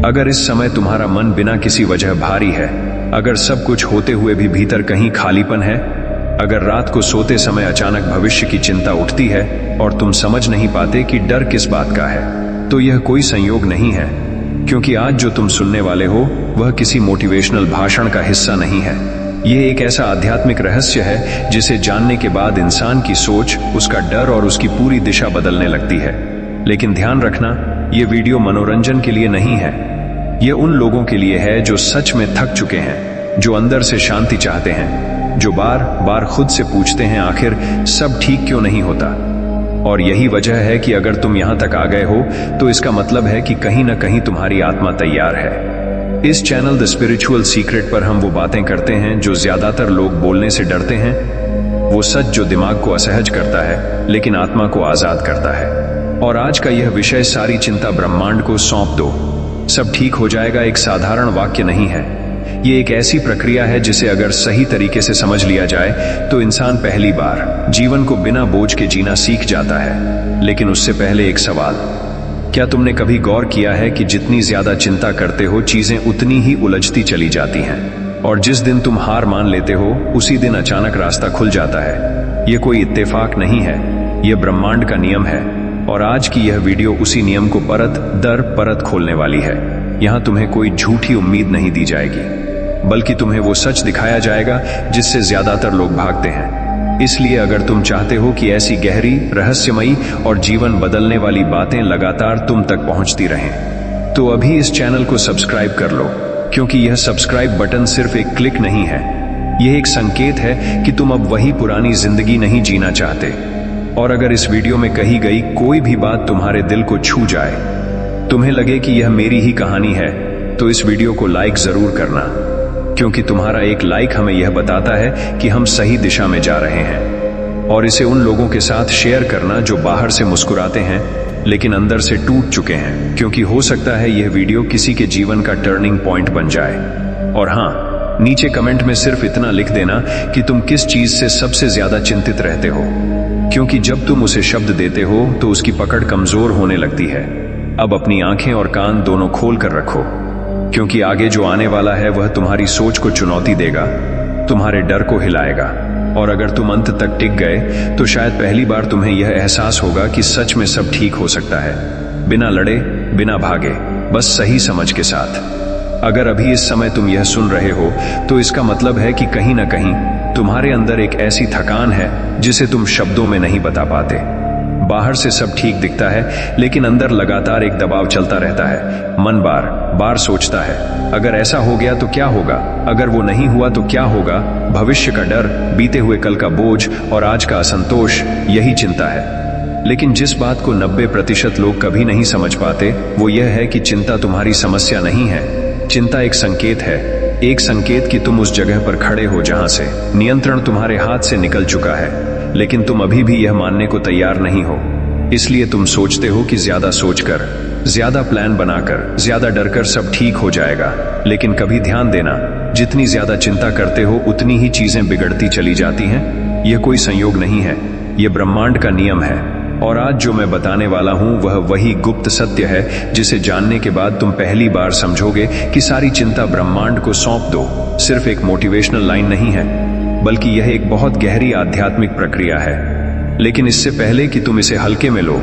अगर इस समय तुम्हारा मन बिना किसी वजह भारी है, अगर सब कुछ होते हुए भी भीतर कहीं खालीपन है, अगर रात को सोते समय अचानक भविष्य की चिंता उठती है और तुम समझ नहीं पाते कि डर किस बात का है, तो यह कोई संयोग नहीं है, क्योंकि आज जो तुम सुनने वाले हो वह किसी मोटिवेशनल भाषण का हिस्सा नहीं है। यह एक ऐसा आध्यात्मिक रहस्य है जिसे जानने के बाद इंसान की सोच, उसका डर और उसकी पूरी दिशा बदलने लगती है। लेकिन ध्यान रखना, यह वीडियो मनोरंजन के लिए नहीं है। यह उन लोगों के लिए है जो सच में थक चुके हैं, जो अंदर से शांति चाहते हैं, जो बार बार खुद से पूछते हैं आखिर सब ठीक क्यों नहीं होता। और यही वजह है कि अगर तुम यहां तक आ गए हो तो इसका मतलब है कि कहीं ना कहीं तुम्हारी आत्मा तैयार है। इस चैनल द स्पिरिचुअल सीक्रेट पर हम वो बातें करते हैं जो ज्यादातर लोग बोलने से डरते हैं, वो सच जो दिमाग को असहज करता है लेकिन आत्मा को आजाद करता है। और आज का यह विषय सारी चिंता ब्रह्मांड को सौंप दो, सब ठीक हो जाएगा, एक साधारण वाक्य नहीं है। ये एक ऐसी प्रक्रिया है जिसे अगर सही तरीके से समझ लिया जाए तो इंसान पहली बार जीवन को बिना बोझ के जीना सीख जाता है। लेकिन उससे पहले एक सवाल, क्या तुमने कभी गौर किया है कि जितनी ज्यादा चिंता करते हो चीजें उतनी ही उलझती चली जाती हैं, और जिस दिन तुम हार मान लेते हो उसी दिन अचानक रास्ता खुल जाता है। यह कोई इत्तेफाक नहीं है, यह ब्रह्मांड का नियम है। और आज की यह वीडियो उसी नियम को परत दर परत खोलने वाली है। यहां तुम्हें कोई झूठी उम्मीद नहीं दी जाएगी, बल्कि तुम्हें वो सच दिखाया जाएगा जिससे ज्यादातर लोग भागते हैं। इसलिए अगर तुम चाहते हो कि ऐसी गहरी, रहस्यमयी और जीवन बदलने वाली बातें लगातार तुम तक पहुंचती रहें, तो अभी इस चैनल को सब्सक्राइब कर लो, क्योंकि यह सब्सक्राइब बटन सिर्फ एक क्लिक नहीं है, यह एक संकेत है कि तुम अब वही पुरानी जिंदगी नहीं जीना चाहते। और अगर इस वीडियो में कही गई कोई भी बात तुम्हारे दिल को छू जाए, तुम्हें लगे कि यह मेरी ही कहानी है, तो इस वीडियो को लाइक जरूर करना, क्योंकि तुम्हारा एक लाइक हमें यह बताता है कि हम सही दिशा में जा रहे हैं। और इसे उन लोगों के साथ शेयर करना जो बाहर से मुस्कुराते हैं लेकिन अंदर से टूट चुके हैं, क्योंकि हो सकता है यह वीडियो किसी के जीवन का टर्निंग पॉइंट बन जाए। और हाँ, नीचे कमेंट में सिर्फ इतना लिख देना कि तुम किस चीज से सबसे ज्यादा चिंतित रहते हो, क्योंकि जब तुम उसे शब्द देते हो तो उसकी पकड़ कमजोर होने लगती है। अब अपनी आंखें और कान दोनों खोल कर रखो, क्योंकि आगे जो आने वाला है वह तुम्हारी सोच को चुनौती देगा, तुम्हारे डर को हिलाएगा। और अगर तुम अंत तक टिक गए तो शायद पहली बार तुम्हें यह एहसास होगा कि सच में सब ठीक हो सकता है, बिना लड़े, बिना भागे, बस सही समझ के साथ। अगर अभी इस समय तुम यह सुन रहे हो तो इसका मतलब है कि कहीं ना कहीं तुम्हारे अंदर एक ऐसी थकान है जिसे तुम शब्दों में नहीं बता पाते। बाहर से सब ठीक दिखता है लेकिन अंदर लगातार एक दबाव चलता रहता है। मन बार बार सोचता है, अगर ऐसा हो गया तो क्या होगा, अगर वो नहीं हुआ तो क्या होगा। भविष्य का डर, बीते हुए कल का बोझ और आज का असंतोष, यही चिंता है। लेकिन जिस बात को 90% लोग कभी नहीं समझ पाते वो यह है कि चिंता तुम्हारी समस्या नहीं है। चिंता एक संकेत है, एक संकेत कि तुम उस जगह पर खड़े हो जहां से नियंत्रण तुम्हारे हाथ से निकल चुका है, लेकिन तुम अभी भी यह मानने को तैयार नहीं हो। इसलिए तुम सोचते हो कि ज्यादा सोचकर, ज्यादा प्लान बनाकर, ज्यादा डरकर सब ठीक हो जाएगा। लेकिन कभी ध्यान देना, जितनी ज्यादा चिंता करते हो उतनी ही चीजें बिगड़ती चली जाती हैं। यह कोई संयोग नहीं है, यह ब्रह्मांड का नियम है। और आज जो मैं बताने वाला हूं वह वही गुप्त सत्य है जिसे जानने के बाद तुम पहली बार समझोगे कि सारी चिंता ब्रह्मांड को सौंप दो सिर्फ एक मोटिवेशनल लाइन नहीं है, बल्कि यह एक बहुत गहरी आध्यात्मिक प्रक्रिया है। लेकिन इससे पहले कि तुम इसे हल्के में लो,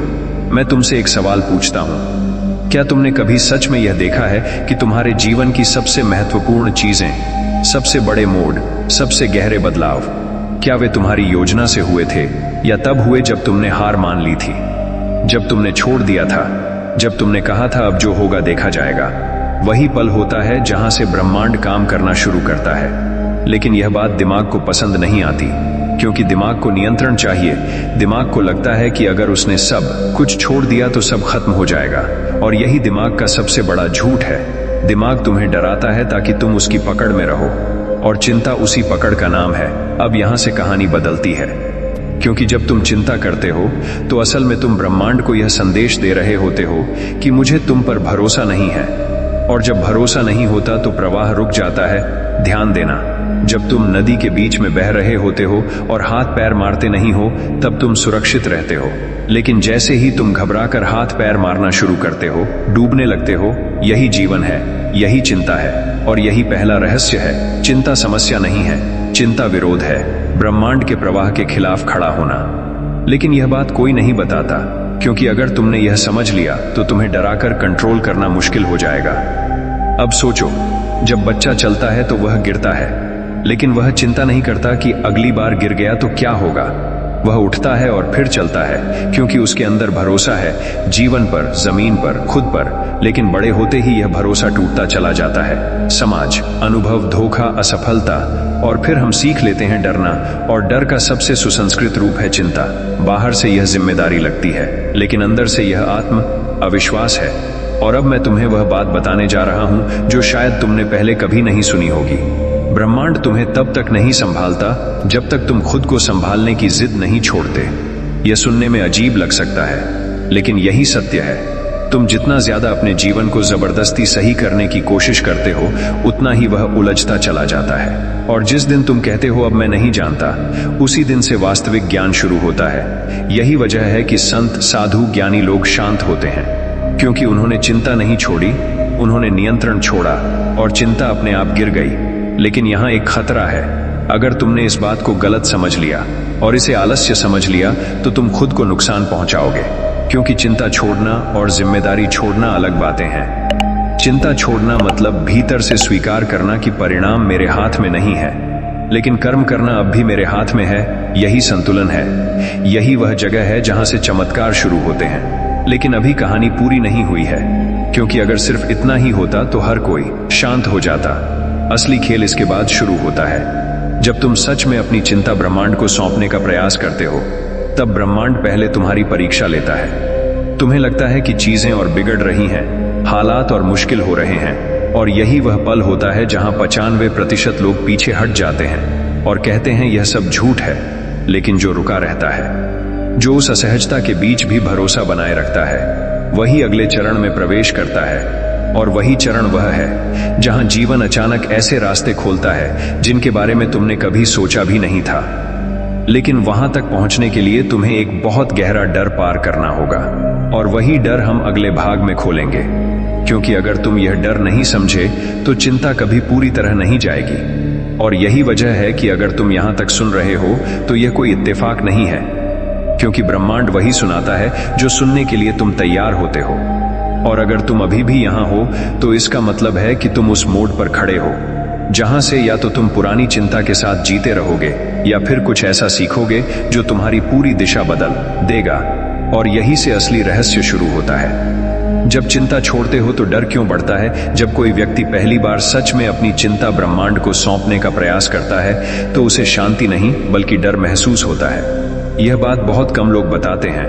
मैं तुमसे एक सवाल पूछता हूं। क्या तुमने कभी सच में यह देखा है कि तुम्हारे जीवन की सबसे महत्वपूर्ण चीजें, सबसे बड़े मोड़, सबसे गहरे बदलाव, क्या वे तुम्हारी योजना से हुए थे या तब हुए जब तुमने हार मान ली थी, जब तुमने छोड़ दिया था, जब तुमने कहा था अब जो होगा देखा जाएगा। वही पल होता है जहां से ब्रह्मांड काम करना शुरू करता है। लेकिन यह बात दिमाग को पसंद नहीं आती, क्योंकि दिमाग को नियंत्रण चाहिए। दिमाग को लगता है कि अगर उसने सब कुछ छोड़ दिया तो सब खत्म हो जाएगा, और यही दिमाग का सबसे बड़ा झूठ है। दिमाग तुम्हें डराता है ताकि तुम उसकी पकड़ में रहो, और चिंता उसी पकड़ का नाम है। अब यहां से कहानी बदलती है, क्योंकि जब तुम चिंता करते हो तो असल में तुम ब्रह्मांड को यह संदेश दे रहे होते हो कि मुझे तुम पर भरोसा नहीं है। और जब भरोसा नहीं होता तो प्रवाह रुक जाता है। ध्यान देना, जब तुम नदी के बीच में बह रहे होते हो और हाथ पैर मारते नहीं हो, तब तुम सुरक्षित रहते हो। लेकिन जैसे ही तुम घबराकर हाथ पैर मारना शुरू करते हो, डूबने लगते हो, यही जीवन है, यही चिंता है, और यही पहला रहस्य है। चिंता समस्या नहीं है, चिंता विरोध है, ब्रह्मांड के प्रवाह के खिलाफ खड़ा होना। लेकिन यह बात कोई नहीं बताता, क्योंकि अगर तुमने यह समझ लिया तो तुम्हें डराकर कंट्रोल करना मुश्किल हो जाएगा। अब सोचो, जब बच्चा चलता है तो वह गिरता है, लेकिन वह चिंता नहीं करता कि अगली बार गिर गया तो क्या होगा। वह उठता है और फिर चलता है, क्योंकि उसके अंदर भरोसा है, जीवन पर, जमीन पर, खुद पर। लेकिन बड़े होते ही यह भरोसा टूटता चला जाता है। समाज, अनुभव, धोखा, असफलता, और फिर हम सीख लेते हैं डरना। और डर का सबसे सुसंस्कृत रूप है चिंता। बाहर से यह जिम्मेदारी लगती है, लेकिन अंदर से यह आत्म अविश्वास है। और अब मैं तुम्हें वह बात बताने जा रहा हूं जो शायद तुमने पहले कभी नहीं सुनी होगी। ब्रह्मांड तुम्हें तब तक नहीं संभालता जब तक तुम खुद को संभालने की जिद नहीं छोड़ते। यह सुनने में अजीब लग सकता है, लेकिन यही सत्य है। तुम जितना ज्यादा अपने जीवन को जबरदस्ती सही करने की कोशिश करते हो, उतना ही वह उलझता चला जाता है। और जिस दिन तुम कहते हो अब मैं नहीं जानता, उसी दिन से वास्तविक ज्ञान शुरू होता है। यही वजह है कि संत, साधु, ज्ञानी लोग शांत होते हैं, क्योंकि उन्होंने चिंता नहीं छोड़ी, उन्होंने नियंत्रण छोड़ा, और चिंता अपने आप गिर गई। लेकिन यहां एक खतरा है। अगर तुमने इस बात को गलत समझ लिया और इसे आलस्य समझ लिया, तो तुम खुद को नुकसान पहुंचाओगे, क्योंकि चिंता छोड़ना और जिम्मेदारी छोड़ना अलग बातें हैं। चिंता छोड़ना मतलब भीतर से स्वीकार करना कि परिणाम मेरे हाथ में नहीं है, लेकिन कर्म करना अब भी मेरे हाथ में है। यही संतुलन है, यही वह जगह है जहां से चमत्कार शुरू होते हैं। लेकिन अभी कहानी पूरी नहीं हुई है, क्योंकि अगर सिर्फ इतना ही होता तो हर कोई शांत हो जाता। असली खेल इसके बाद शुरू होता है। जब तुम सच में अपनी चिंता ब्रह्मांड को सौंपने का प्रयास करते हो, तब ब्रह्मांड पहले तुम्हारी परीक्षा लेता है। तुम्हें लगता है कि चीजें और बिगड़ रही हैं, हालात और मुश्किल हो रहे हैं, और यही वह पल होता है जहां 95% लोग पीछे हट जाते हैं और कहते हैं यह सब झूठ है। लेकिन जो रुका रहता है, जो उस असहजता के बीच भी भरोसा बनाए रखता है, वही अगले चरण में प्रवेश करता है। और वही चरण वह है जहां जीवन अचानक ऐसे रास्ते खोलता है जिनके बारे में तुमने कभी सोचा भी नहीं था। लेकिन वहां तक पहुंचने के लिए तुम्हें एक बहुत गहरा डर पार करना होगा, और वही डर हम अगले भाग में खोलेंगे। क्योंकि अगर तुम यह डर नहीं समझे तो चिंता कभी पूरी तरह नहीं जाएगी। और यही वजह है कि अगर तुम यहां तक सुन रहे हो तो यह कोई इत्तेफाक नहीं है, क्योंकि ब्रह्मांड वही सुनाता है जो सुनने के लिए तुम तैयार होते हो। और अगर तुम अभी भी यहां हो तो इसका मतलब है कि तुम उस मोड़ पर खड़े हो जहां से या तो तुम पुरानी चिंता के साथ जीते रहोगे, या फिर कुछ ऐसा सीखोगे जो तुम्हारी पूरी दिशा बदल देगा। और यही से असली रहस्य शुरू होता है। जब चिंता छोड़ते हो तो डर क्यों बढ़ता है? जब कोई व्यक्ति पहली बार सच में अपनी चिंता ब्रह्मांड को सौंपने का प्रयास करता है तो उसे शांति नहीं बल्कि डर महसूस होता है। यह बात बहुत कम लोग बताते हैं,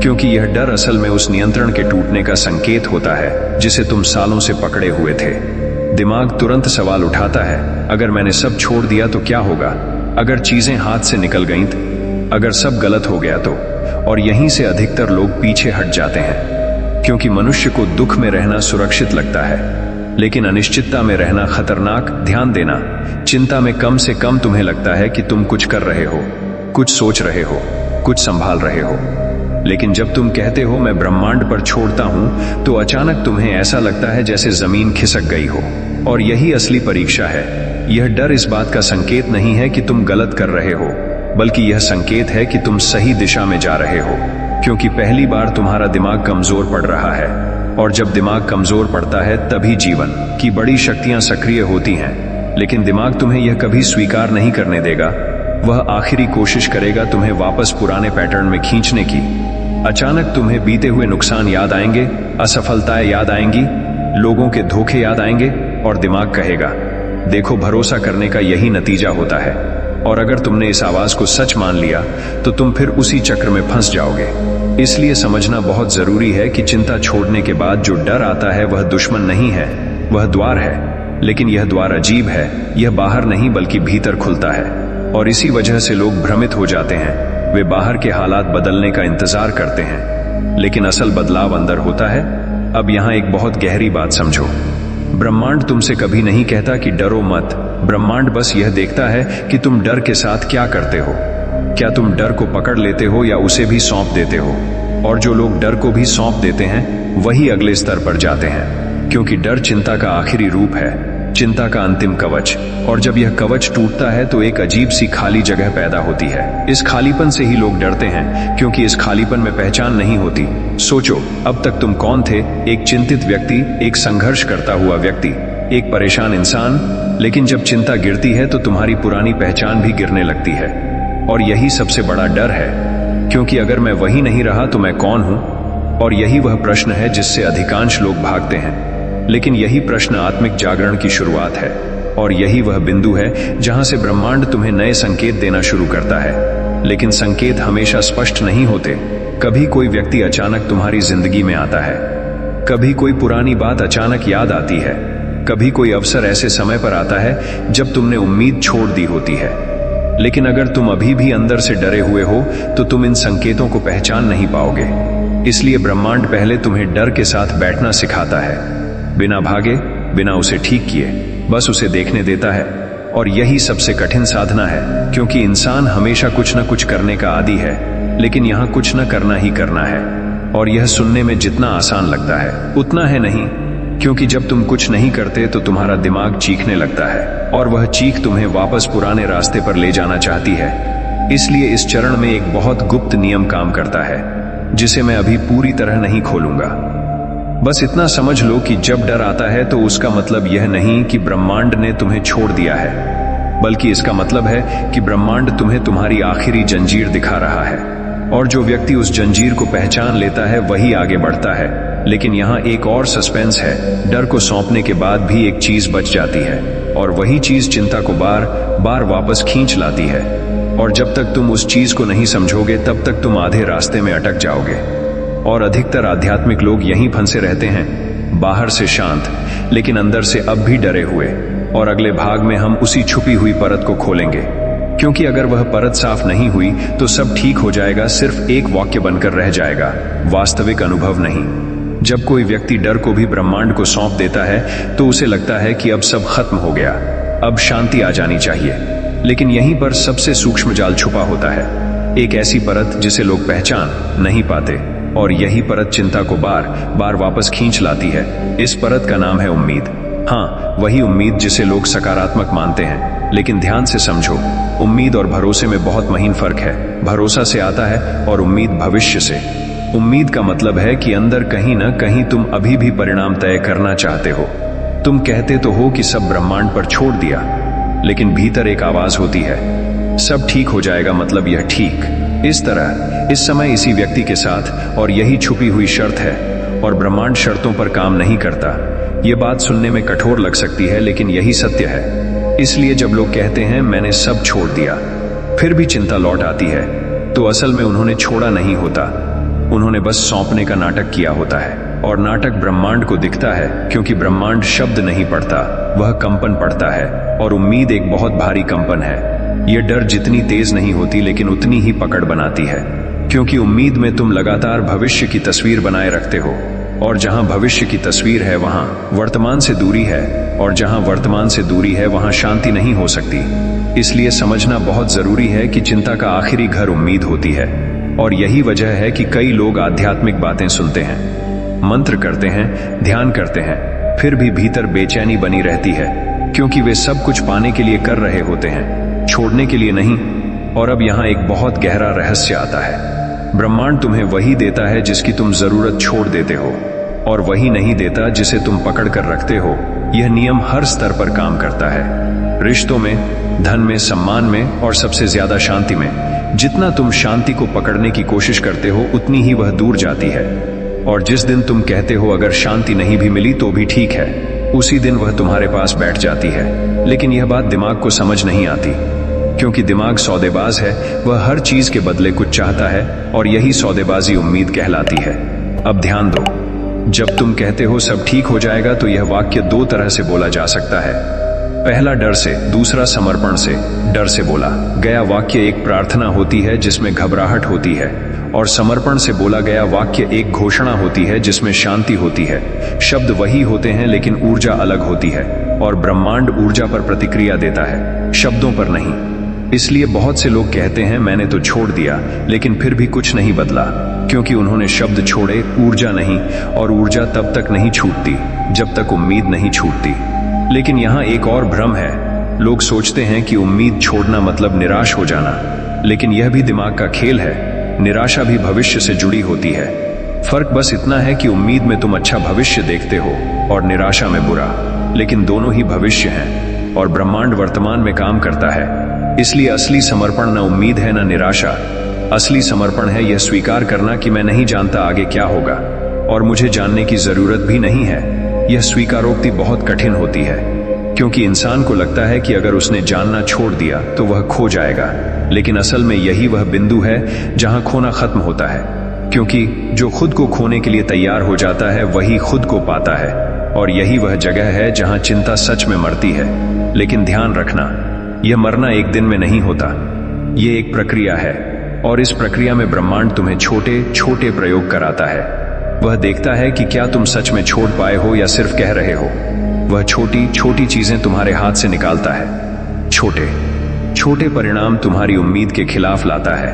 क्योंकि यह डर असल में उस नियंत्रण के टूटने का संकेत होता है जिसे तुम सालों से पकड़े हुए थे। दिमाग तुरंत सवाल उठाता है, अगर मैंने सब छोड़ दिया तो क्या होगा? अगर चीजें हाथ से निकल गईं, अगर सब गलत हो गया तो? और यहीं से अधिकतर लोग पीछे हट जाते हैं, क्योंकि मनुष्य को दुख में रहना सुरक्षित लगता है, लेकिन अनिश्चितता में रहना खतरनाक। ध्यान देना, चिंता में कम से कम तुम्हें लगता है कि तुम कुछ कर रहे हो, कुछ सोच रहे हो, कुछ संभाल रहे हो। लेकिन जब तुम कहते हो मैं ब्रह्मांड पर छोड़ता हूं, तो अचानक तुम्हें ऐसा लगता है जैसे जमीन खिसक गई हो। और यही असली परीक्षा है। यह डर इस बात का संकेत नहीं है कि तुम गलत कर रहे हो, बल्कि यह संकेत है कि तुम सही दिशा में जा रहे हो, क्योंकि पहली बार तुम्हारा दिमाग कमजोर पड़ रहा है। और जब दिमाग कमजोर पड़ता है तभी जीवन की बड़ी शक्तियां सक्रिय होती हैं। लेकिन दिमाग तुम्हें यह कभी स्वीकार नहीं करने देगा। वह आखिरी कोशिश करेगा तुम्हें वापस पुराने पैटर्न में खींचने की। अचानक तुम्हें बीते हुए नुकसान याद आएंगे, असफलताएं याद आएंगी, लोगों के धोखे याद आएंगे, और दिमाग कहेगा देखो भरोसा करने का यही नतीजा होता है। और अगर तुमने इस आवाज को सच मान लिया तो तुम फिर उसी चक्र में फंस जाओगे। इसलिए समझना बहुत जरूरी है कि चिंता छोड़ने के बाद जो डर आता है वह दुश्मन नहीं है, वह द्वार है। लेकिन यह द्वार अजीब है, यह बाहर नहीं बल्कि भीतर खुलता है। और इसी वजह से लोग भ्रमित हो जाते हैं। वे बाहर के हालात बदलने का इंतजार करते हैं, लेकिन असल बदलाव अंदर होता है। अब यहां एक बहुत गहरी बात समझो। ब्रह्मांड तुमसे कभी नहीं कहता कि डरो मत। ब्रह्मांड बस यह देखता है कि तुम डर के साथ क्या करते हो। क्या तुम डर को पकड़ लेते हो या उसे भी सौंप देते हो? और जो लोग डर को भी सौंप देते हैं वही अगले स्तर पर जाते हैं, क्योंकि डर चिंता का आखिरी रूप है, चिंता का अंतिम कवच। और जब यह कवच टूटता है तो एक अजीब सी खाली जगह पैदा होती है। इस खालीपन से ही लोग डरते हैं, क्योंकि इस खालीपन में पहचान नहीं होती। सोचो, अब तक तुम कौन थे? एक चिंतित व्यक्ति, एक संघर्ष करता हुआ व्यक्ति, एक परेशान इंसान। लेकिन जब चिंता गिरती है तो तुम्हारी पुरानी पहचान भी गिरने लगती है। और यही सबसे बड़ा डर है, क्योंकि अगर मैं वही नहीं रहा तो मैं कौन हूं? और यही वह प्रश्न है जिससे अधिकांश लोग भागते हैं। लेकिन यही प्रश्न आत्मिक जागरण की शुरुआत है, और यही वह बिंदु है जहां से ब्रह्मांड तुम्हें नए संकेत देना शुरू करता है। लेकिन संकेत हमेशा स्पष्ट नहीं होते। कभी कोई व्यक्ति अचानक तुम्हारी जिंदगी में आता है, कभी कोई पुरानी बात अचानक याद आती है, कभी कोई अवसर ऐसे समय पर आता है जब तुमने उम्मीद छोड़ दी होती है। लेकिन अगर तुम अभी भी अंदर से डरे हुए हो तो तुम इन संकेतों को पहचान नहीं पाओगे। इसलिए ब्रह्मांड पहले तुम्हें डर के साथ बैठना सिखाता है, बिना भागे, बिना उसे ठीक किए, बस उसे देखने देता है। और यही सबसे कठिन साधना है, क्योंकि इंसान हमेशा कुछ न कुछ करने का आदी है, लेकिन यहाँ कुछ न करना ही करना है। और यह सुनने में जितना आसान लगता है उतना है नहीं, क्योंकि जब तुम कुछ नहीं करते तो तुम्हारा दिमाग चीखने लगता है, और वह चीख तुम्हें वापस पुराने रास्ते पर ले जाना चाहती है। इसलिए इस चरण में एक बहुत गुप्त नियम काम करता है, जिसे मैं अभी पूरी तरह नहीं खोलूंगा। बस इतना समझ लो कि जब डर आता है तो उसका मतलब यह नहीं कि ब्रह्मांड ने तुम्हें छोड़ दिया है, बल्कि इसका मतलब है कि ब्रह्मांड तुम्हें तुम्हारी आखिरी जंजीर दिखा रहा है। और जो व्यक्ति उस जंजीर को पहचान लेता है वही आगे बढ़ता है। लेकिन यहाँ एक और सस्पेंस है। डर को सौंपने के बाद भी एक चीज बच जाती है, और वही चीज चिंता को बार बार वापस खींच लाती है। और जब तक तुम उस चीज को नहीं समझोगे तब तक तुम आधे रास्ते में अटक जाओगे। और अधिकतर आध्यात्मिक लोग यहीं फंसे रहते हैं, बाहर से शांत लेकिन अंदर से अब भी डरे हुए। और अगले भाग में हम उसी छुपी हुई परत को खोलेंगे, क्योंकि अगर वह परत साफ नहीं हुई तो सब ठीक हो जाएगा, सिर्फ एक वाक्य बनकर रह जाएगा, वास्तविक अनुभव नहीं। जब कोई व्यक्ति डर को भी ब्रह्मांड को सौंप देता है तो उसे लगता है कि अब सब खत्म हो गया, अब शांति आ जानी चाहिए। लेकिन यहीं पर सबसे सूक्ष्म जाल छुपा होता है, एक ऐसी परत जिसे लोग पहचान नहीं पाते। और यही परत चिंता को बार बार वापस खींच लाती है। इस परत का नाम है उम्मीद। हाँ, वही उम्मीद जिसे लोग सकारात्मक मानते हैं। लेकिन ध्यान से समझो, उम्मीद और भरोसे में बहुत महीन फर्क है। भरोसा से आता है और उम्मीद भविष्य से। उम्मीद का मतलब है कि अंदर कहीं ना कहीं तुम अभी भी परिणाम तय करना चाहते हो। तुम कहते तो हो कि सब ब्रह्मांड पर छोड़ दिया, लेकिन भीतर एक आवाज होती है, सब ठीक हो जाएगा, मतलब यह ठीक। इस तरह इस समय इसी व्यक्ति के साथ, और यही छुपी हुई शर्त है। और ब्रह्मांड शर्तों पर काम नहीं करता। यह बात सुनने में कठोर लग सकती है, लेकिन यही सत्य है। इसलिए जब लोग कहते हैं मैंने सब छोड़ दिया, फिर भी चिंता लौट आती है, तो असल में उन्होंने छोड़ा नहीं होता, उन्होंने बस सौंपने का नाटक किया होता है। और नाटक ब्रह्मांड को दिखता है, क्योंकि ब्रह्मांड शब्द नहीं पढ़ता, वह कंपन पढ़ता है। और उम्मीद एक बहुत भारी कंपन है। यह डर जितनी तेज नहीं होती लेकिन उतनी ही पकड़ बनाती है, क्योंकि उम्मीद में तुम लगातार भविष्य की तस्वीर बनाए रखते हो। और जहां भविष्य की तस्वीर है वहां वर्तमान से दूरी है, और जहां वर्तमान से दूरी है वहां शांति नहीं हो सकती। इसलिए समझना बहुत जरूरी है कि चिंता का आखिरी घर उम्मीद होती है। और यही वजह है कि कई लोग आध्यात्मिक बातें सुनते हैं, मंत्र करते हैं, ध्यान करते हैं, फिर भी भीतर बेचैनी बनी रहती है, क्योंकि वे सब कुछ पाने के लिए कर रहे होते हैं, छोड़ने के लिए नहीं। और अब यहाँ एक बहुत गहरा रहस्य आता है। ब्रह्मांड तुम्हें वही देता है जिसकी तुम जरूरत छोड़ देते हो, और वही नहीं देता जिसे तुम पकड़ कर रखते हो। यह नियम हर स्तर पर काम करता है, रिश्तों में, धन में, सम्मान में, और सबसे ज्यादा शांति में। जितना तुम शांति को पकड़ने की कोशिश करते हो उतनी ही वह दूर जाती है। और जिस दिन तुम कहते हो अगर शांति नहीं भी मिली तो भी ठीक है, उसी दिन वह तुम्हारे पास बैठ जाती है। लेकिन यह बात दिमाग को समझ नहीं आती, क्योंकि दिमाग सौदेबाज है, वह हर चीज के बदले कुछ चाहता है, और यही सौदेबाजी उम्मीद कहलाती है। अब ध्यान दो, जब तुम कहते हो सब ठीक हो जाएगा तो यह वाक्य दो तरह से बोला जा सकता है। पहला डर से, दूसरा समर्पण से। डर से बोला गया वाक्य एक प्रार्थना होती है जिसमें घबराहट होती है, और समर्पण से बोला गया वाक्य एक घोषणा होती है जिसमें शांति होती है। शब्द वही होते हैं लेकिन ऊर्जा अलग होती है, और ब्रह्मांड ऊर्जा पर प्रतिक्रिया देता है, शब्दों पर नहीं। इसलिए बहुत से लोग कहते हैं मैंने तो छोड़ दिया, लेकिन फिर भी कुछ नहीं बदला, क्योंकि उन्होंने शब्द छोड़े, ऊर्जा नहीं, और ऊर्जा तब तक नहीं छूटती जब तक उम्मीद नहीं छूटती। लेकिन यहाँ एक और भ्रम है। लोग सोचते हैं कि उम्मीद छोड़ना मतलब निराश हो जाना, लेकिन यह भी दिमाग का खेल है। निराशा भी भविष्य से जुड़ी होती है। फर्क बस इतना है कि उम्मीद में तुम अच्छा भविष्य देखते हो और निराशा में बुरा, लेकिन दोनों ही भविष्य हैं और ब्रह्मांड वर्तमान में काम करता है। इसलिए असली समर्पण न उम्मीद है न निराशा। असली समर्पण है यह स्वीकार करना कि मैं नहीं जानता आगे क्या होगा और मुझे जानने की जरूरत भी नहीं है। यह स्वीकारोक्ति बहुत कठिन होती है, क्योंकि इंसान को लगता है कि अगर उसने जानना छोड़ दिया तो वह खो जाएगा, लेकिन असल में यही वह बिंदु है जहां खोना खत्म होता है, क्योंकि जो खुद को खोने के लिए तैयार हो जाता है वही खुद को पाता है, और यही वह जगह है जहां चिंता सच में मरती है। लेकिन ध्यान रखना, यह मरना एक दिन में नहीं होता, यह एक प्रक्रिया है, और इस प्रक्रिया में ब्रह्मांड तुम्हें छोटे छोटे प्रयोग कराता है। वह देखता है कि क्या तुम सच में छोड़ पाए हो या सिर्फ कह रहे हो। वह छोटी छोटी चीजें तुम्हारे हाथ से निकालता है। छोटे छोटे परिणाम तुम्हारी उम्मीद के खिलाफ लाता है,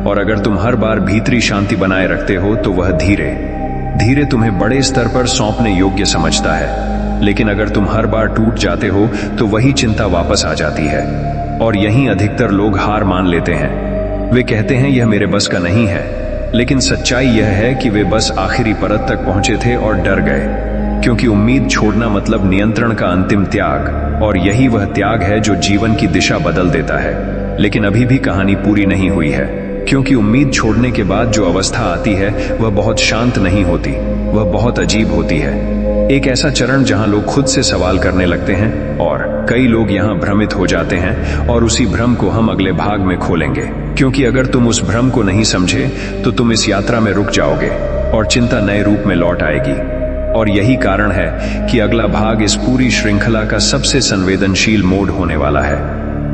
और अगर तुम हर बार भीतरी शांति बनाए रखते हो तो वह धीरे धीरे तुम्हें बड़े स्तर पर सौंपने योग्य समझता है। लेकिन अगर तुम हर बार टूट जाते हो तो वही चिंता वापस आ जाती है, और यहीं अधिकतर लोग हार मान लेते हैं। वे कहते हैं यह मेरे बस का नहीं है, लेकिन सच्चाई यह है कि वे बस आखिरी परत तक पहुंचे थे और डर गए, क्योंकि उम्मीद छोड़ना मतलब नियंत्रण का अंतिम त्याग, और यही वह त्याग है जो जीवन की दिशा बदल देता है। लेकिन अभी भी कहानी पूरी नहीं हुई है, क्योंकि उम्मीद छोड़ने के बाद जो अवस्था आती है वह बहुत शांत नहीं होती, वह बहुत अजीब होती है। एक ऐसा चरण जहां लोग खुद से सवाल करने लगते हैं, और कई लोग यहां भ्रमित हो जाते हैं, और उसी भ्रम को हम अगले भाग में खोलेंगे, क्योंकि अगर तुम उस भ्रम को नहीं समझे तो तुम इस यात्रा में रुक जाओगे और चिंता नए रूप में लौट आएगी। और यही कारण है कि अगला भाग इस पूरी श्रृंखला का सबसे संवेदनशील मोड होने वाला है।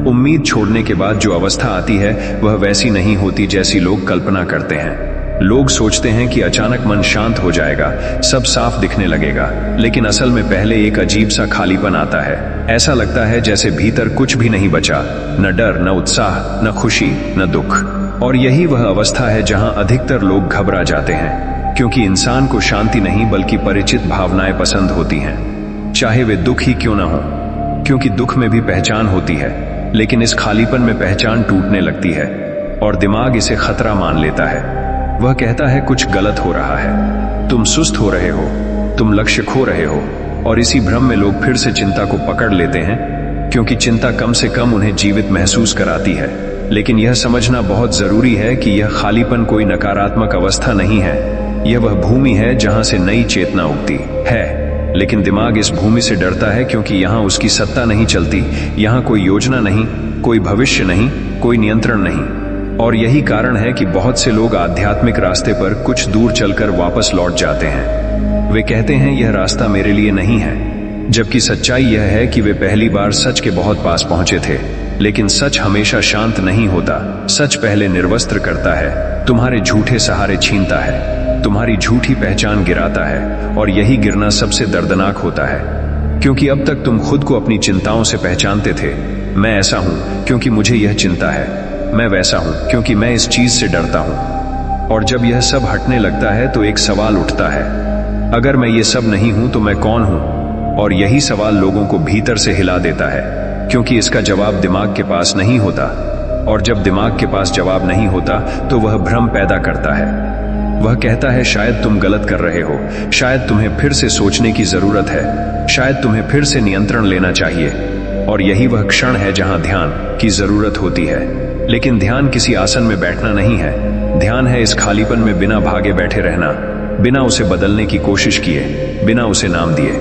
उम्मीद छोड़ने के बाद जो अवस्था आती है वह वैसी नहीं होती जैसी लोग कल्पना करते हैं। लोग सोचते हैं कि अचानक मन शांत हो जाएगा, सब साफ दिखने लगेगा, लेकिन असल में पहले एक अजीब सा खालीपन आता है। ऐसा लगता है जैसे भीतर कुछ भी नहीं बचा, न डर, न उत्साह, न खुशी, न दुख। और यही वह अवस्था है जहां अधिकतर लोग घबरा जाते हैं, क्योंकि इंसान को शांति नहीं बल्कि परिचित भावनाएं पसंद होती हैं, चाहे वे दुख ही क्यों न हो, क्योंकि दुख में भी पहचान होती है। लेकिन इस खालीपन में पहचान टूटने लगती है और दिमाग इसे खतरा मान लेता है। वह कहता है कुछ गलत हो रहा है, तुम सुस्त हो रहे हो, तुम लक्ष्य खो रहे हो, और इसी भ्रम में लोग फिर से चिंता को पकड़ लेते हैं, क्योंकि चिंता कम से कम उन्हें जीवित महसूस कराती है। लेकिन यह समझना बहुत जरूरी है कि यह खालीपन कोई नकारात्मक अवस्था नहीं है, यह वह भूमि है जहां से नई चेतना उगती है। लेकिन दिमाग इस भूमि से डरता है, क्योंकि यहाँ उसकी सत्ता नहीं चलती, यहाँ कोई योजना नहीं, कोई भविष्य नहीं, कोई नियंत्रण नहीं। और यही कारण है कि बहुत से लोग आध्यात्मिक रास्ते पर कुछ दूर चलकर वापस लौट जाते हैं। वे कहते हैं यह रास्ता मेरे लिए नहीं है, जबकि सच्चाई यह है कि वे पहली बार सच के बहुत पास पहुंचे थे। लेकिन सच हमेशा शांत नहीं होता। सच पहले निर्वस्त्र करता है, तुम्हारे झूठे सहारे छीनता है, तुम्हारी झूठी पहचान गिराता है, और यही गिरना सबसे दर्दनाक होता है, क्योंकि अब तक तुम खुद को अपनी चिंताओं से पहचानते थे। मैं ऐसा हूं क्योंकि मुझे यह चिंता है, मैं वैसा हूं क्योंकि मैं इस चीज से डरता हूं। और जब यह सब हटने लगता है तो एक सवाल उठता है, अगर मैं ये सब नहीं हूं तो मैं कौन हूं? और यही सवाल लोगों को भीतर से हिला देता है, क्योंकि इसका जवाब दिमाग के पास नहीं होता। और जब दिमाग के पास जवाब नहीं होता तो वह भ्रम पैदा करता है। वह कहता है शायद तुम गलत कर रहे हो, शायद तुम्हें फिर से सोचने की जरूरत है, शायद तुम्हें फिर से नियंत्रण लेना चाहिए। और यही वह क्षण है जहां ध्यान की जरूरत होती है। लेकिन ध्यान किसी आसन में बैठना नहीं है, ध्यान है इस खालीपन में बिना भागे बैठे रहना, बिना उसे बदलने की कोशिश किए, बिना उसे नाम दिए,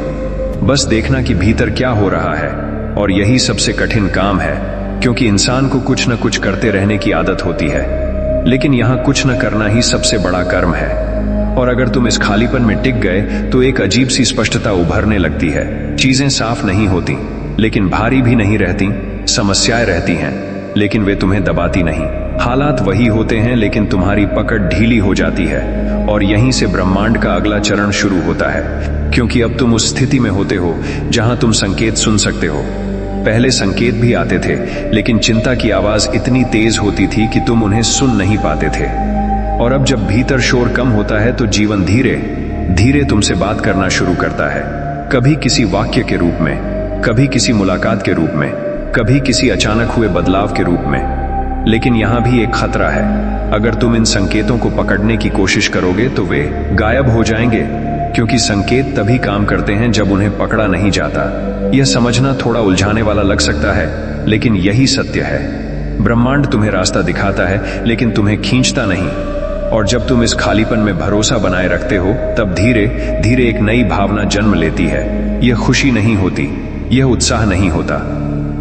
बस देखना कि भीतर क्या हो रहा है। और यही सबसे कठिन काम है, क्योंकि इंसान को कुछ न कुछ करते रहने की आदत होती है, लेकिन यहाँ कुछ न करना ही सबसे बड़ा कर्म है। और अगर तुम इस खालीपन में टिक गए तो एक अजीब सी स्पष्टता उभरने लगती है। चीजें साफ नहीं होती, लेकिन भारी भी नहीं रहती। समस्याएं रहती हैं, लेकिन वे तुम्हें दबाती नहीं। हालात वही होते हैं, लेकिन तुम्हारी पकड़ ढीली हो जाती है। और यहीं से ब्रह्मांड का अगला चरण शुरू होता है, क्योंकि अब तुम उस स्थिति में होते हो जहां तुम संकेत सुन सकते हो। पहले संकेत भी आते थे, लेकिन चिंता की आवाज इतनी तेज होती थी कि तुम उन्हें सुन नहीं पाते थे। और अब जब भीतर शोर कम होता है तो जीवन धीरे धीरे तुमसे बात करना शुरू करता है, कभी किसी वाक्य के रूप में, कभी किसी मुलाकात के रूप में, कभी किसी अचानक हुए बदलाव के रूप में। लेकिन यहां भी एक खतरा है। अगर तुम इन संकेतों को पकड़ने की कोशिश करोगे तो वे गायब हो जाएंगे, क्योंकि संकेत तभी काम करते हैं जब उन्हें पकड़ा नहीं जाता। यह समझना थोड़ा उलझाने वाला लग सकता है, लेकिन यही सत्य है। ब्रह्मांड तुम्हें रास्ता दिखाता है, लेकिन तुम्हें खींचता नहीं। और जब तुम इस खालीपन में भरोसा बनाए रखते हो, तब धीरे धीरे एक नई भावना जन्म लेती है। यह खुशी नहीं होती, यह उत्साह नहीं होता,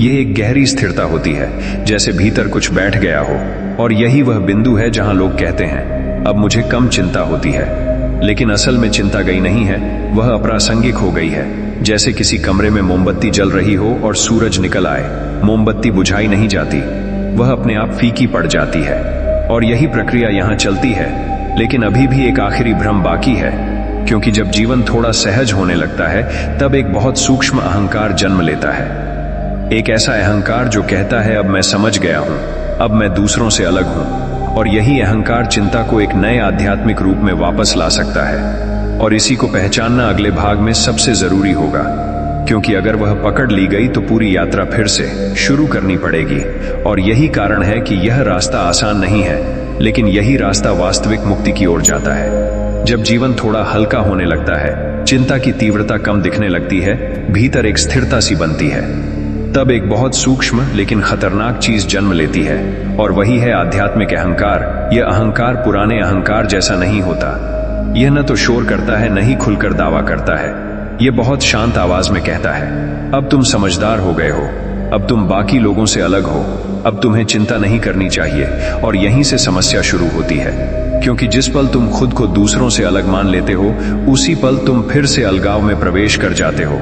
यह एक गहरी स्थिरता होती है, जैसे भीतर कुछ बैठ गया हो। और यही वह बिंदु है जहां लोग कहते हैं, अब मुझे कम चिंता होती है। लेकिन असल में चिंता गई नहीं है, वह अप्रासंगिक हो गई है। जैसे किसी कमरे में मोमबत्ती जल रही हो और सूरज निकल आए, मोमबत्ती बुझाई नहीं जाती, वह अपने आप फीकी पड़ जाती है। और यही प्रक्रिया यहां चलती है। लेकिन अभी भी एक आखिरी भ्रम बाकी है, क्योंकि जब जीवन थोड़ा सहज होने लगता है, तब एक बहुत सूक्ष्म अहंकार जन्म लेता है। एक ऐसा अहंकार जो कहता है, अब मैं समझ गया हूं, अब मैं दूसरों से अलग हूं। और यही अहंकार चिंता को एक नए आध्यात्मिक रूप में वापस ला सकता है। और इसी को पहचानना अगले भाग में सबसे जरूरी होगा, क्योंकि अगर वह पकड़ ली गई तो पूरी यात्रा फिर से शुरू करनी पड़ेगी। और यही कारण है कि यह रास्ता आसान नहीं है, लेकिन यही रास्ता वास्तविक मुक्ति की ओर जाता है। जब जीवन थोड़ा हल्का होने लगता है, चिंता की तीव्रता कम दिखने लगती है, भीतर एक स्थिरता सी बनती है, तब एक बहुत सूक्ष्म लेकिन खतरनाक चीज जन्म लेती है, और वही है आध्यात्मिक अहंकार। यह अहंकार पुराने अहंकार जैसा नहीं होता। यह न तो शोर करता है, न ही खुलकर दावा करता है। यह बहुत शांत आवाज में कहता है, अब तुम समझदार हो गए हो, अब तुम बाकी लोगों से अलग हो, अब तुम्हें चिंता नहीं करनी चाहिए। और यहीं से समस्या शुरू होती है, क्योंकि जिस पल तुम खुद को दूसरों से अलग मान लेते हो, उसी पल तुम फिर से अलगाव में प्रवेश कर जाते हो।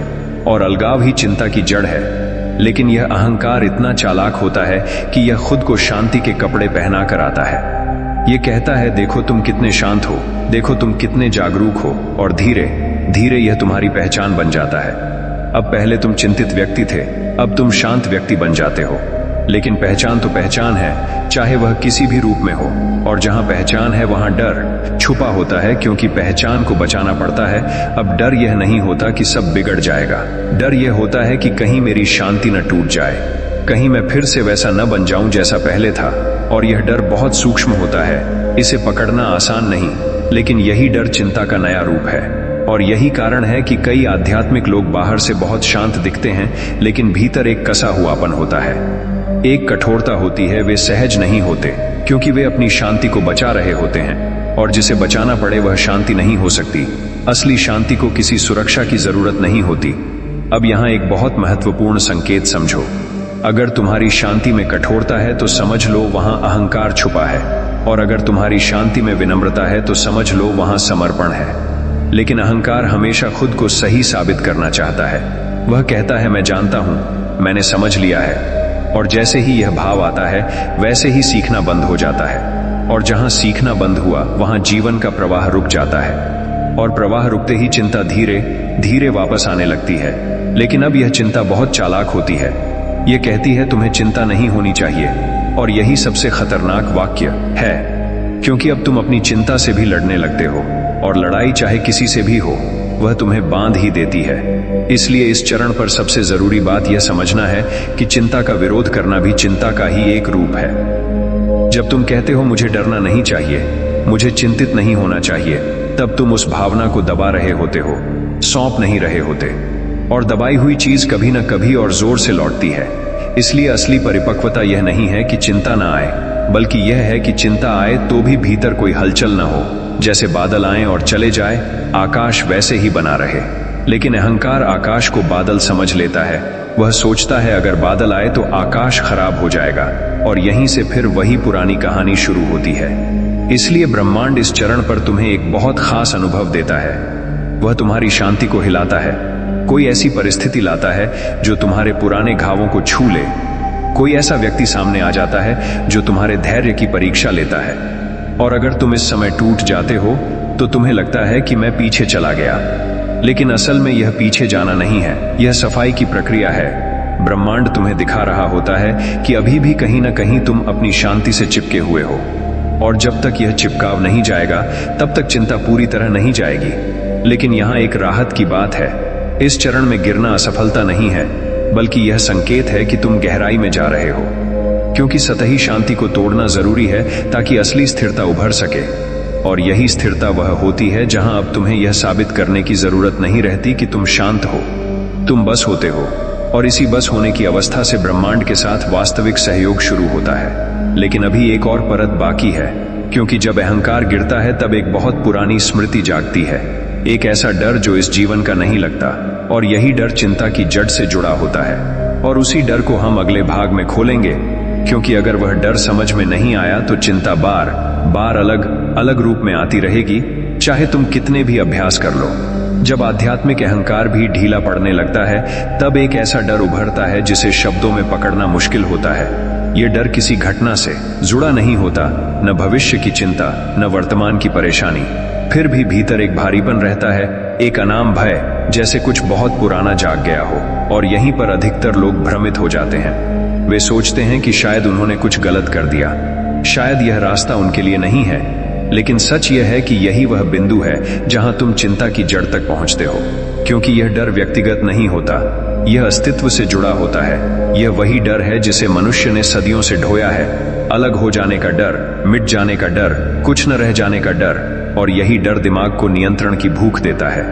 और अलगाव ही चिंता की जड़ है। लेकिन यह अहंकार इतना चालाक होता है कि यह खुद को शांति के कपड़े पहना कर आता है। यह कहता है, देखो तुम कितने शांत हो, देखो तुम कितने जागरूक हो। और धीरे धीरे यह तुम्हारी पहचान बन जाता है। अब पहले तुम चिंतित व्यक्ति थे, अब तुम शांत व्यक्ति बन जाते हो। लेकिन पहचान तो पहचान है, चाहे वह किसी भी रूप में हो। और जहां पहचान है वहां डर छुपा होता है, क्योंकि पहचान को बचाना पड़ता है। अब डर यह नहीं होता कि सब बिगड़ जाएगा, डर यह होता है कि कहीं मेरी शांति न टूट जाए, कहीं मैं फिर से वैसा न बन जाऊं जैसा पहले था। और यह डर बहुत सूक्ष्म होता है, इसे पकड़ना आसान नहीं, लेकिन यही डर चिंता का नया रूप है। और यही कारण है कि कई आध्यात्मिक लोग बाहर से बहुत शांत दिखते हैं, लेकिन भीतर एक कसा हुआपन होता है, एक कठोरता होती है। वे सहज नहीं होते, क्योंकि वे अपनी शांति को बचा रहे होते हैं। और जिसे बचाना पड़े वह शांति नहीं हो सकती। असली शांति को किसी सुरक्षा की जरूरत नहीं होती। अब यहाँ एक बहुत महत्वपूर्ण संकेत समझो। अगर तुम्हारी शांति में कठोरता है तो समझ लो वहां अहंकार छुपा है। और अगर तुम्हारी शांति में विनम्रता है तो समझ लो वहां समर्पण है। लेकिन अहंकार हमेशा खुद को सही साबित करना चाहता है। वह कहता है, मैं जानता हूं, मैंने समझ लिया है। और जैसे ही यह भाव आता है, वैसे ही सीखना बंद हो जाता है। और जहां सीखना बंद हुआ, वहां जीवन का प्रवाह रुक जाता है। और प्रवाह रुकते ही चिंता धीरे धीरे वापस आने लगती है। लेकिन अब यह चिंता बहुत चालाक होती है। यह कहती है, तुम्हें चिंता नहीं होनी चाहिए। और यही सबसे खतरनाक वाक्य है, क्योंकि अब तुम अपनी चिंता से भी लड़ने लगते हो। और लड़ाई चाहे किसी से भी हो, वह तुम्हें बांध ही देती है। इसलिए इस चरण पर सबसे जरूरी बात यह समझना है कि चिंता का विरोध करना भी चिंता का ही एक रूप है। जब तुम कहते हो मुझे डरना नहीं चाहिए, मुझे चिंतित नहीं होना चाहिए, तब तुम उस भावना को दबा रहे होते हो, सौंप नहीं रहे होते। और दबाई हुई चीज कभी न कभी और जोर से लौटती है। इसलिए असली परिपक्वता यह नहीं है कि चिंता ना आए, बल्कि यह है कि चिंता आए तो भी भीतर कोई हलचल न हो। जैसे बादल आए और चले जाए, आकाश वैसे ही बना रहे। लेकिन अहंकार आकाश को बादल समझ लेता है। वह सोचता है अगर बादल आए तो आकाश खराब हो जाएगा। और यहीं से फिर वही पुरानी कहानी शुरू होती है। इसलिए ब्रह्मांड इस चरण पर तुम्हें एक बहुत खास अनुभव देता है। वह तुम्हारी शांति को हिलाता है। कोई ऐसी परिस्थिति लाता है जो तुम्हारे पुराने घावों को छू ले। कोई ऐसा व्यक्ति सामने आ जाता है जो तुम्हारे धैर्य की परीक्षा लेता है। और अगर तुम इस समय टूट जाते हो तो तुम्हें लगता है कि मैं पीछे चला गया। लेकिन असल में यह पीछे जाना नहीं है, यह सफाई की प्रक्रिया है। ब्रह्मांड तुम्हें दिखा रहा होता है कि अभी भी कहीं ना कहीं तुम अपनी शांति से चिपके हुए हो, और जब तक यह चिपकाव नहीं जाएगा तब तक चिंता पूरी तरह नहीं जाएगी। लेकिन यहाँ एक राहत की बात है, इस चरण में गिरना असफलता नहीं है, बल्कि यह संकेत है कि तुम गहराई में जा रहे हो, क्योंकि सतही शांति को तोड़ना जरूरी है ताकि असली स्थिरता उभर सके। और यही स्थिरता वह होती है जहां अब तुम्हें यह साबित करने की जरूरत नहीं रहती कि तुम शांत हो, तुम बस होते हो, और इसी बस होने की अवस्था से ब्रह्मांड के साथ वास्तविक सहयोग शुरू होता है। लेकिन अभी एक और परत बाकी है, क्योंकि जब अहंकार गिरता है तब एक बहुत पुरानी स्मृति जागती है, एक ऐसा डर जो इस जीवन का नहीं लगता, और यही डर चिंता की जड़ से जुड़ा होता है। और उसी डर को हम अगले भाग में खोलेंगे, क्योंकि अगर वह डर समझ में नहीं आया तो चिंता बार बार अलग अलग रूप में आती रहेगी, चाहे तुम कितने भी अभ्यास कर लो। जब आध्यात्मिक अहंकार भी ढीला पड़ने लगता है तब एक ऐसा डर उभरता है जिसे शब्दों में पकड़ना मुश्किल होता है। यह डर किसी घटना से जुड़ा नहीं होता, न भविष्य की चिंता, न वर्तमान की परेशानी, फिर भी भीतर एक भारीपन रहता है, एक अनाम भय, जैसे कुछ बहुत पुराना जाग गया हो। और यहीं पर अधिकतर लोग भ्रमित हो जाते हैं। वे सोचते हैं कि शायद उन्होंने कुछ गलत कर दिया, शायद यह रास्ता उनके लिए नहीं है। लेकिन सच यह है कि यही वह बिंदु है जहां तुम चिंता की जड़ तक पहुंचते हो, क्योंकि यह डर व्यक्तिगत नहीं होता, यह अस्तित्व से जुड़ा होता है। यह वही डर है जिसे मनुष्य ने सदियों से ढोया है, अलग हो जाने का डर, मिट जाने का डर, कुछ न रह जाने का डर। और यही डर दिमाग को नियंत्रण की भूख देता है,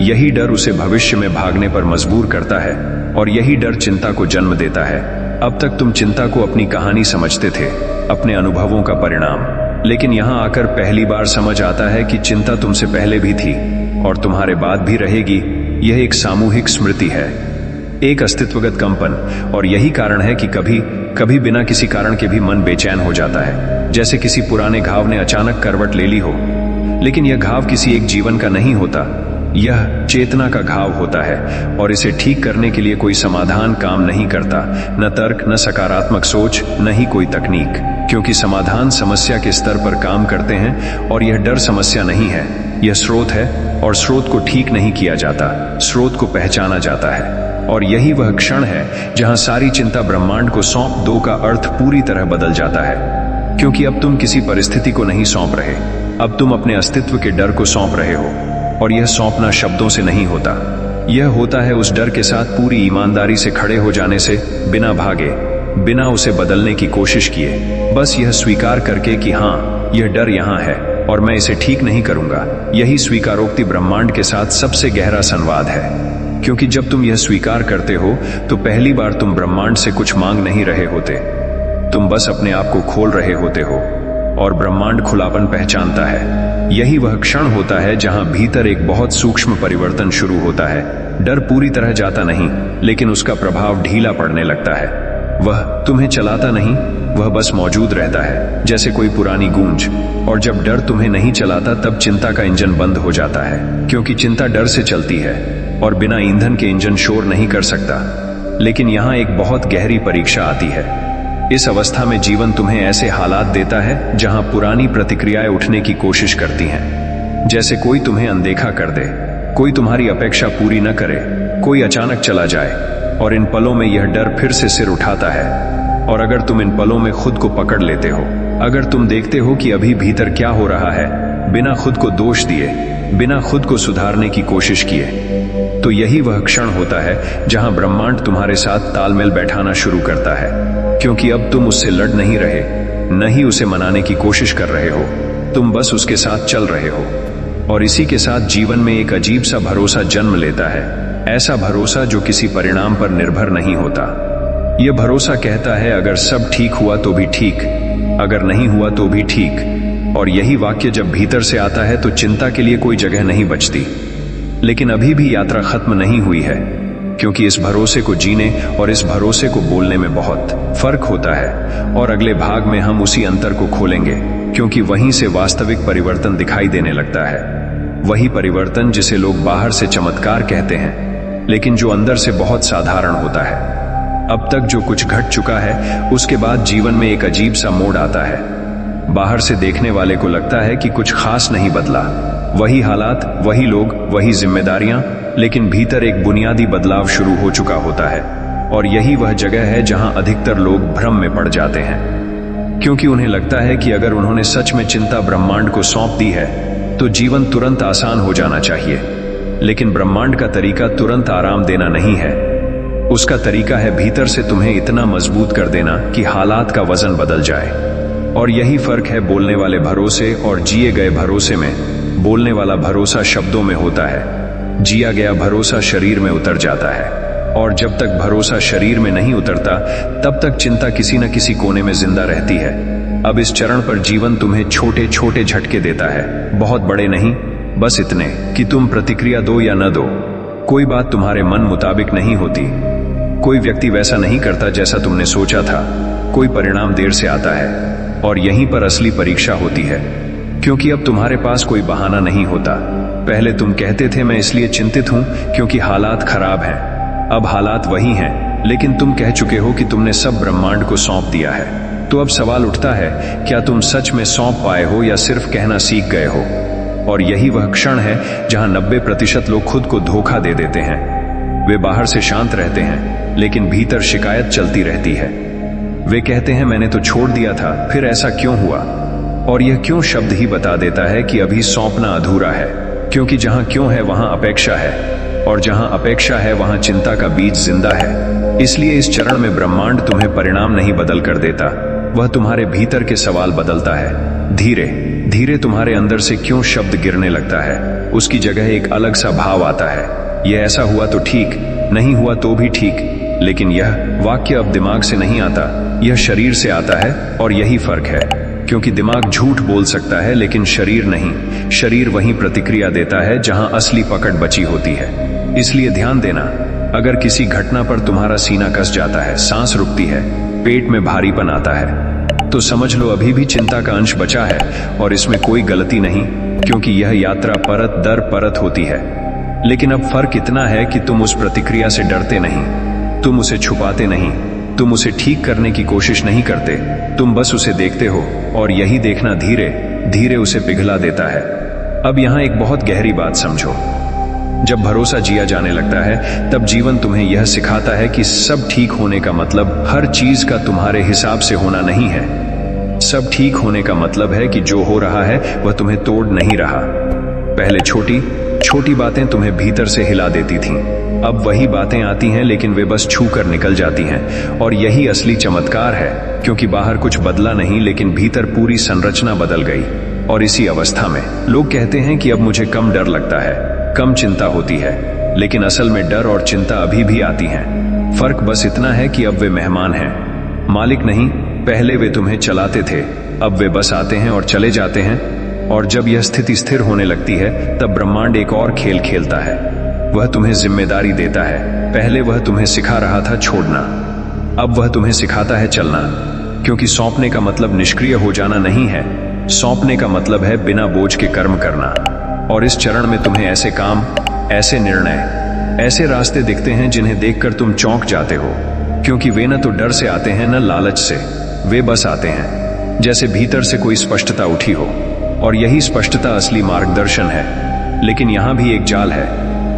यही डर उसे भविष्य में भागने पर मजबूर करता है, और यही डर चिंता को जन्म देता है। अब तक तुम चिंता को अपनी कहानी समझते थे, अपने अनुभवों का परिणाम, लेकिन यहाँ आकर पहली बार समझ आता है कि चिंता तुमसे पहले भी थी और तुम्हारे बाद भी रहेगी। यह एक सामूहिक स्मृति है, एक अस्तित्वगत कंपन, और यही कारण है कि कभी कभी बिना किसी कारण के भी मन बेचैन हो जाता है, जैसे किसी पुराने घाव ने अचानक करवट ले ली हो। लेकिन यह घाव किसी एक जीवन का नहीं होता, यह चेतना का घाव होता है, और इसे ठीक करने के लिए कोई समाधान काम नहीं करता, न तर्क, न सकारात्मक सोच, न ही कोई तकनीक, क्योंकि समाधान समस्या के स्तर पर काम करते हैं, और यह डर समस्या नहीं है, यह स्रोत है, और स्रोत को ठीक नहीं किया जाता, स्रोत को पहचाना जाता है। और यही वह क्षण है जहां सारी चिंता ब्रह्मांड को सौंप दो का अर्थ पूरी तरह बदल जाता है, क्योंकि अब तुम किसी परिस्थिति को नहीं सौंप रहे, अब तुम अपने अस्तित्व के डर को सौंप रहे हो। और यह सौंपना शब्दों से नहीं होता, यह होता है उस डर के साथ पूरी ईमानदारी से खड़े हो जाने से, बिना भागे, बिना उसे बदलने की कोशिश किए, बस यह स्वीकार करके कि हाँ, यह डर यहाँ है और मैं इसे ठीक नहीं करूंगा। यही स्वीकारोक्ति ब्रह्मांड के साथ सबसे गहरा संवाद है, क्योंकि जब तुम यह स्वीकार करते हो तो पहली बार तुम ब्रह्मांड से कुछ मांग नहीं रहे होते, तुम बस अपने आप को खोल रहे होते हो, और ब्रह्मांड खुलापन पहचानता है। यही वह क्षण होता है जहां भीतर एक बहुत सूक्ष्म परिवर्तन शुरू होता है। डर पूरी तरह जाता नहीं, लेकिन उसका प्रभाव ढीला पड़ने लगता है। वह तुम्हें चलाता नहीं, वह बस मौजूद रहता है, जैसे कोई पुरानी गूंज। और जब डर तुम्हें नहीं चलाता तब चिंता का इंजन बंद हो जाता है, क्योंकि चिंता डर से चलती है, और बिना ईंधन के इंजन शोर नहीं कर सकता। लेकिन यहाँ एक बहुत गहरी परीक्षा आती है। इस अवस्था में जीवन तुम्हें ऐसे हालात देता है जहां पुरानी प्रतिक्रियाएं उठने की कोशिश करती हैं, जैसे कोई तुम्हें अनदेखा कर दे, कोई तुम्हारी अपेक्षा पूरी न करे, कोई अचानक चला जाए, और इन पलों में यह डर फिर से सिर उठाता है। और अगर तुम इन पलों में खुद को पकड़ लेते हो, अगर तुम देखते हो कि अभी भीतर क्या हो रहा है, बिना खुद को दोष दिए, बिना खुद को सुधारने की कोशिश किए, तो यही वह क्षण होता है जहां ब्रह्मांड तुम्हारे साथ तालमेल बैठाना शुरू करता है, क्योंकि अब तुम उससे लड़ नहीं रहे, न ही उसे मनाने की कोशिश कर रहे हो, तुम बस उसके साथ चल रहे हो। और इसी के साथ जीवन में एक अजीब सा भरोसा जन्म लेता है, ऐसा भरोसा जो किसी परिणाम पर निर्भर नहीं होता। यह भरोसा कहता है अगर सब ठीक हुआ तो भी ठीक, अगर नहीं हुआ तो भी ठीक। और यही वाक्य जब भीतर से आता है तो चिंता के लिए कोई जगह नहीं बचती। लेकिन अभी भी यात्रा खत्म नहीं हुई है, क्योंकि इस भरोसे को जीने और इस भरोसे को बोलने में बहुत फर्क होता है। और अगले भाग में हम उसी अंतर को खोलेंगे, क्योंकि वहीं से वास्तविक परिवर्तन दिखाई देने लगता है। वही परिवर्तन जिसे लोग बाहर से चमत्कार कहते हैं, लेकिन जो अंदर से बहुत साधारण होता है। अब तक जो कुछ घट चुका है, उसके बाद जीवन में एक अजीब सा मोड़ आता है। बाहर से देखने वाले को लगता है कि कुछ खास नहीं बदला, वही हालात, वही लोग, वही जिम्मेदारियां, लेकिन भीतर एक बुनियादी बदलाव शुरू हो चुका होता है। और यही वह जगह है जहां अधिकतर लोग भ्रम में पड़ जाते हैं, क्योंकि उन्हें लगता है कि अगर उन्होंने सच में चिंता ब्रह्मांड को सौंप दी है तो जीवन तुरंत आसान हो जाना चाहिए। लेकिन ब्रह्मांड का तरीका तुरंत आराम देना नहीं है। उसका तरीका है भीतर से तुम्हें इतना मजबूत कर देना कि हालात का वजन बदल जाए। और यही फर्क है बोलने वाले भरोसे और जिए गए भरोसे में। बोलने वाला भरोसा शब्दों में होता है, जिया गया भरोसा शरीर में उतर जाता है। और जब तक भरोसा शरीर में नहीं उतरता तब तक चिंता किसी न किसी कोने में जिंदा रहती है। अब इस चरण पर जीवन तुम्हें छोटे छोटे झटके देता है, बहुत बड़े नहीं, बस इतने कि तुम प्रतिक्रिया दो या न दो। कोई बात तुम्हारे मन मुताबिक नहीं होती, कोई व्यक्ति वैसा नहीं करता जैसा तुमने सोचा था, कोई परिणाम देर से आता है। और यहीं पर असली परीक्षा होती है, क्योंकि अब तुम्हारे पास कोई बहाना नहीं होता। पहले तुम कहते थे मैं इसलिए चिंतित हूं क्योंकि हालात खराब हैं। अब हालात वही हैं, लेकिन तुम कह चुके हो कि तुमने सब ब्रह्मांड को सौंप दिया है। तो अब सवाल उठता है, क्या तुम सच में सौंप पाए हो या सिर्फ कहना सीख गए हो? और यही वह क्षण है जहां 90% लोग खुद को धोखा दे देते हैं। वे बाहर से शांत रहते हैं, लेकिन भीतर शिकायत चलती रहती है। वे कहते हैं मैंने तो छोड़ दिया था, फिर ऐसा क्यों हुआ? और यह क्यों शब्द ही बता देता है कि अभी सौंपना अधूरा है, क्योंकि जहां क्यों है वहां अपेक्षा है, और जहां अपेक्षा है वहां चिंता का बीज जिंदा है। इसलिए इस चरण में ब्रह्मांड तुम्हें परिणाम नहीं बदल कर देता, वह तुम्हारे भीतर के सवाल बदलता है। धीरे धीरे तुम्हारे अंदर से क्यों शब्द गिरने लगता है, उसकी जगह एक अलग सा भाव आता है। यह ऐसा हुआ तो ठीक, नहीं हुआ तो भी ठीक। लेकिन यह वाक्य अब दिमाग से नहीं आता, यह शरीर से आता है। और यही फर्क है, क्योंकि दिमाग झूठ बोल सकता है लेकिन शरीर नहीं। शरीर वहीं प्रतिक्रिया देता है जहां असली पकड़ बची होती है। इसलिए ध्यान देना, अगर किसी घटना पर तुम्हारा सीना कस जाता है, सांस रुकती है, पेट में भारीपन आता है, तो समझ लो अभी भी चिंता का अंश बचा है। और इसमें कोई गलती नहीं, क्योंकि यह यात्रा परत दर परत होती है। लेकिन अब फर्क इतना है कि तुम उस प्रतिक्रिया से डरते नहीं, तुम उसे छुपाते नहीं, तुम उसे ठीक करने की कोशिश नहीं करते, तुम बस उसे देखते हो। और यही देखना धीरे धीरे उसे पिघला देता है। अब यहां एक बहुत गहरी बात समझो, जब भरोसा जिया जाने लगता है तब जीवन तुम्हें यह सिखाता है कि सब ठीक होने का मतलब हर चीज का तुम्हारे हिसाब से होना नहीं है। सब ठीक होने का मतलब है कि जो हो रहा है वह तुम्हें तोड़ नहीं रहा। पहले छोटी छोटी बातें तुम्हें भीतर से हिला देती थीं, अब वही बातें आती हैं लेकिन वे बस छू कर निकल जाती हैं। और यही असली चमत्कार है, क्योंकि बाहर कुछ बदला नहीं लेकिन भीतर पूरी संरचना बदल गई। और इसी अवस्था में लोग कहते हैं कि अब मुझे कम डर लगता है, कम चिंता होती है, लेकिन असल में डर और चिंता अभी भी आती हैं। फर्क बस इतना है कि अब वे मेहमान हैं, मालिक नहीं। पहले वे तुम्हें चलाते थे, अब वे बस आते हैं और चले जाते हैं। और जब यह स्थिति स्थिर होने लगती है तब ब्रह्मांड एक और खेल खेलता है। वह तुम्हें जिम्मेदारी देता है। पहले वह तुम्हें सिखा रहा था छोड़ना, अब वह तुम्हें सिखाता है चलना। क्योंकि सौंपने का मतलब निष्क्रिय हो जाना नहीं है, सौंपने का मतलब है बिना बोझ के कर्म करना। और इस चरण में तुम्हें ऐसे काम, ऐसे निर्णय, ऐसे रास्ते दिखते हैं जिन्हें देखकर तुम चौंक जाते हो, क्योंकि वे न तो डर से आते हैं न लालच से, वे बस आते हैं जैसे भीतर से कोई स्पष्टता उठी हो। और यही स्पष्टता असली मार्गदर्शन है। लेकिन यहां भी एक जाल है,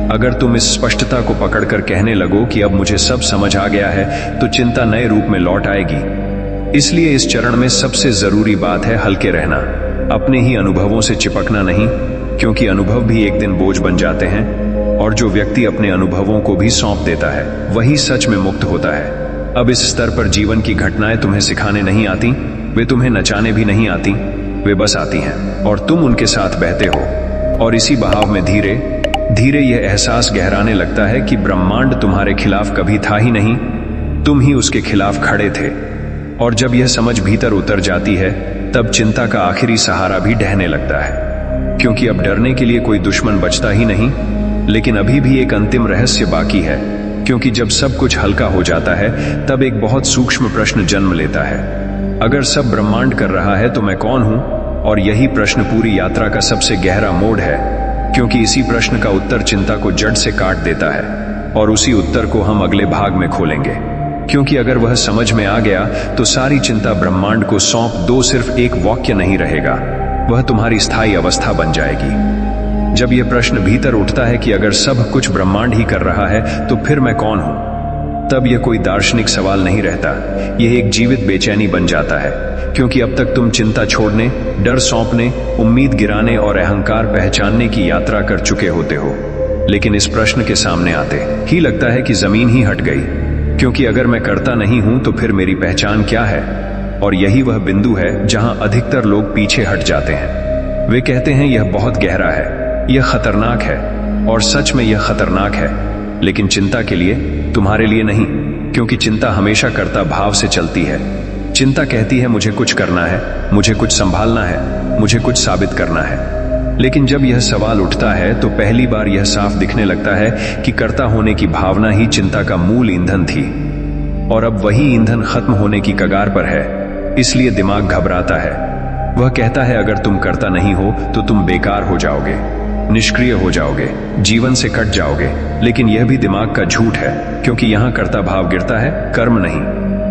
अगर तुम इस स्पष्टता को पकड़कर कहने लगो कि अब मुझे सब समझ आ गया है, तो चिंता नए रूप में लौट आएगी। इसलिए इस चरण में सबसे जरूरी बात है हल्के रहना, अपने ही अनुभवों से चिपकना नहीं, क्योंकि अनुभव भी एक दिन बोझ बन जाते हैं। और जो व्यक्ति अपने अनुभवों को भी सौंप देता है वही सच में मुक्त होता है। अब इस स्तर पर जीवन की घटनाएं तुम्हें सिखाने नहीं आती, वे तुम्हें नचाने भी नहीं आती, वे बस आती हैं और तुम उनके साथ बहते हो। और इसी बहाव में धीरे धीरे यह एहसास गहराने लगता है कि ब्रह्मांड तुम्हारे खिलाफ कभी था ही नहीं, तुम ही उसके खिलाफ खड़े थे। और जब यह समझ भीतर उतर जाती है तब चिंता का आखिरी सहारा भी ढहने लगता है, क्योंकि अब डरने के लिए कोई दुश्मन बचता ही नहीं। लेकिन अभी भी एक अंतिम रहस्य बाकी है, क्योंकि जब सब कुछ हल्का हो जाता है तब एक बहुत सूक्ष्म प्रश्न जन्म लेता है, अगर सब ब्रह्मांड कर रहा है तो मैं कौन हूं? और यही प्रश्न पूरी यात्रा का सबसे गहरा मोड़ है, क्योंकि इसी प्रश्न का उत्तर चिंता को जड़ से काट देता है। और उसी उत्तर को हम अगले भाग में खोलेंगे, क्योंकि अगर वह समझ में आ गया तो सारी चिंता ब्रह्मांड को सौंप दो सिर्फ एक वाक्य नहीं रहेगा, वह तुम्हारी स्थायी अवस्था बन जाएगी। जब यह प्रश्न भीतर उठता है कि अगर सब कुछ ब्रह्मांड ही कर रहा है तो फिर मैं कौन हूं, तब यह कोई दार्शनिक सवाल नहीं रहता, यह एक जीवित बेचैनी बन जाता है, क्योंकि अब तक तुम चिंता छोड़ने, डर सौंपने, उम्मीद गिराने और अहंकार पहचानने की यात्रा कर चुके होते हो। लेकिन इस प्रश्न के सामने आते ही लगता है कि जमीन ही हट गई, क्योंकि अगर मैं करता नहीं हूं तो फिर मेरी पहचान क्या है। और यही वह बिंदु है जहां अधिकतर लोग पीछे हट जाते हैं। वे कहते हैं यह बहुत गहरा है, यह खतरनाक है, और सच में यह खतरनाक है, लेकिन चिंता के लिए, तुम्हारे लिए नहीं, क्योंकि चिंता हमेशा कर्ता भाव से चलती है। चिंता कहती है मुझे कुछ करना है, मुझे कुछ संभालना है, मुझे कुछ साबित करना है। लेकिन जब यह सवाल उठता है तो पहली बार यह साफ दिखने लगता है कि कर्ता होने की भावना ही चिंता का मूल ईंधन थी, और अब वही ईंधन खत्म होने की कगार पर है। इसलिए दिमाग घबराता है। वह कहता है अगर तुम करता नहीं हो तो तुम बेकार हो जाओगे, निष्क्रिय हो जाओगे, जीवन से कट जाओगे। लेकिन यह भी दिमाग का झूठ है, क्योंकि यहां कर्ता भाव गिरता है, कर्म नहीं।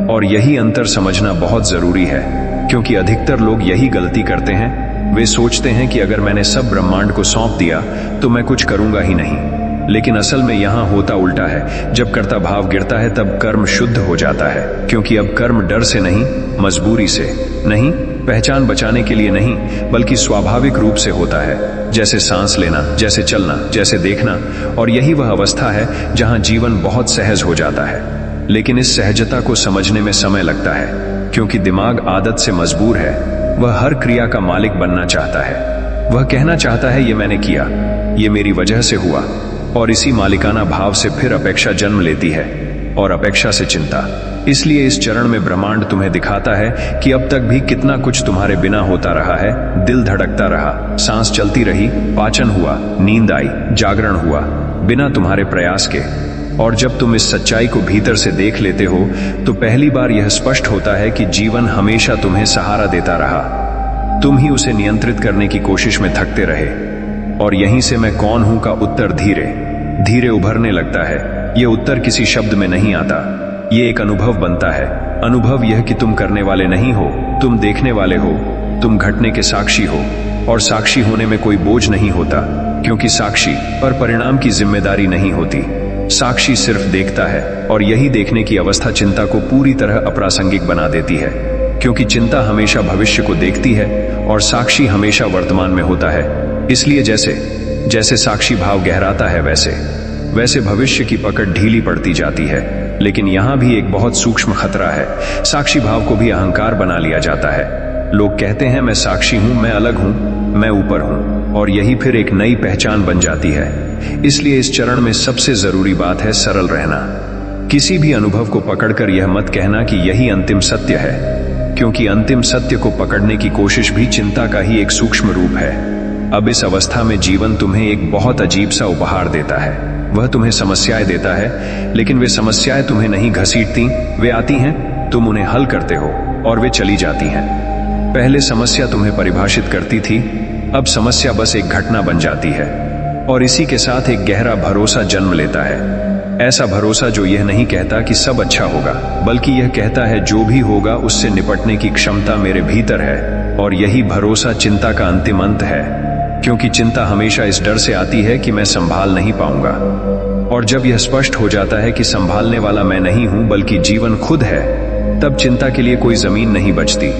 और यही अंतर समझना बहुत जरूरी है, क्योंकि अधिकतर लोग यही गलती करते हैं। वे सोचते हैं कि अगर मैंने सब ब्रह्मांड को सौंप दिया तो मैं कुछ करूंगा ही नहीं। लेकिन असल में यहां होता उल्टा है। जब कर्ता भाव गिरता है तब कर्म शुद्ध हो जाता है, क्योंकि अब कर्म डर से नहीं, मजबूरी से नहीं, पहचान बचाने के लिए नहीं, बल्कि स्वाभाविक रूप से होता है, जैसे सांस लेना, जैसे चलना, जैसे देखना। और यही वह अवस्था है जहां जीवन बहुत सहज हो जाता है। लेकिन इस सहजता को समझने में समय लगता है, क्योंकि दिमाग आदत से मजबूर है। वह हर क्रिया का मालिक बनना चाहता है। वह कहना चाहता है ये मैंने किया, ये मेरी वजह से हुआ। और इसी मालिकाना भाव से फिर अपेक्षा जन्म लेती है, और अपेक्षा से चिंता। इसलिए इस चरण में ब्रह्मांड तुम्हें दिखाता है कि अब तक भी कितना कुछ तुम्हारे बिना होता रहा है। दिल धड़कता रहा, सांस चलती रही, पाचन हुआ, नींद आई, जागरण हुआ, बिना तुम्हारे प्रयास के। और जब तुम इस सच्चाई को भीतर से देख लेते हो तो पहली बार यह स्पष्ट होता है कि जीवन हमेशा तुम्हें सहारा देता रहा। तुम ही उसे नियंत्रित करने की कोशिश में थकते रहे। और यहीं से मैं कौन हूं का उत्तर धीरे धीरे उभरने लगता है। यह उत्तर किसी शब्द में नहीं आता, ये एक अनुभव बनता है। अनुभव यह कि तुम करने वाले नहीं हो, तुम देखने वाले हो, तुम घटने के साक्षी हो। और साक्षी होने में कोई बोझ नहीं होता, क्योंकि साक्षी पर परिणाम की जिम्मेदारी नहीं होती। साक्षी सिर्फ देखता है, और यही देखने की अवस्था चिंता को पूरी तरह अप्रासंगिक बना देती है, क्योंकि चिंता हमेशा भविष्य को देखती है और साक्षी हमेशा वर्तमान में होता है। इसलिए जैसे जैसे साक्षी भाव गहराता है वैसे वैसे भविष्य की पकड़ ढीली पड़ती जाती है। लेकिन यहां भी एक बहुत सूक्ष्म खतरा है। साक्षी भाव को भी अहंकार बना लिया जाता है। लोग कहते हैं मैं साक्षी हूं, मैं अलग हूं, मैं ऊपर हूं, और यही फिर एक नई पहचान बन जाती है। इसलिए इस चरण में सबसे जरूरी बात है सरल रहना। किसी भी अनुभव को पकड़कर यह मत कहना कि यही अंतिम सत्य है, क्योंकि अंतिम सत्य को पकड़ने की कोशिश भी चिंता का ही एक सूक्ष्म रूप है। अब इस अवस्था में जीवन तुम्हें एक बहुत अजीब सा उपहार देता है। वह तुम्हें समस्याएं देता है, लेकिन वे समस्याएं तुम्हें नहीं घसीटती, वे आती हैं, तुम उन्हें हल करते हो और वे चली जाती हैं। पहले समस्या तुम्हें परिभाषित करती थी, अब समस्या बस एक घटना बन जाती है, और इसी के साथ एक गहरा भरोसा जन्म लेता है। ऐसा भरोसा जो यह नहीं कहता कि सब अच्छा होगा, बल्कि यह कहता है जो भी होगा उससे निपटने की क्षमता मेरे भीतर है। और यही भरोसा चिंता का अंतिम अंत है, क्योंकि चिंता हमेशा इस डर से आती है कि मैं संभाल नहीं पाऊंगा। और जब यह स्पष्ट हो जाता है कि संभालने वाला मैं नहीं हूं बल्कि जीवन खुद है, तब चिंता के लिए कोई जमीन नहीं बचती।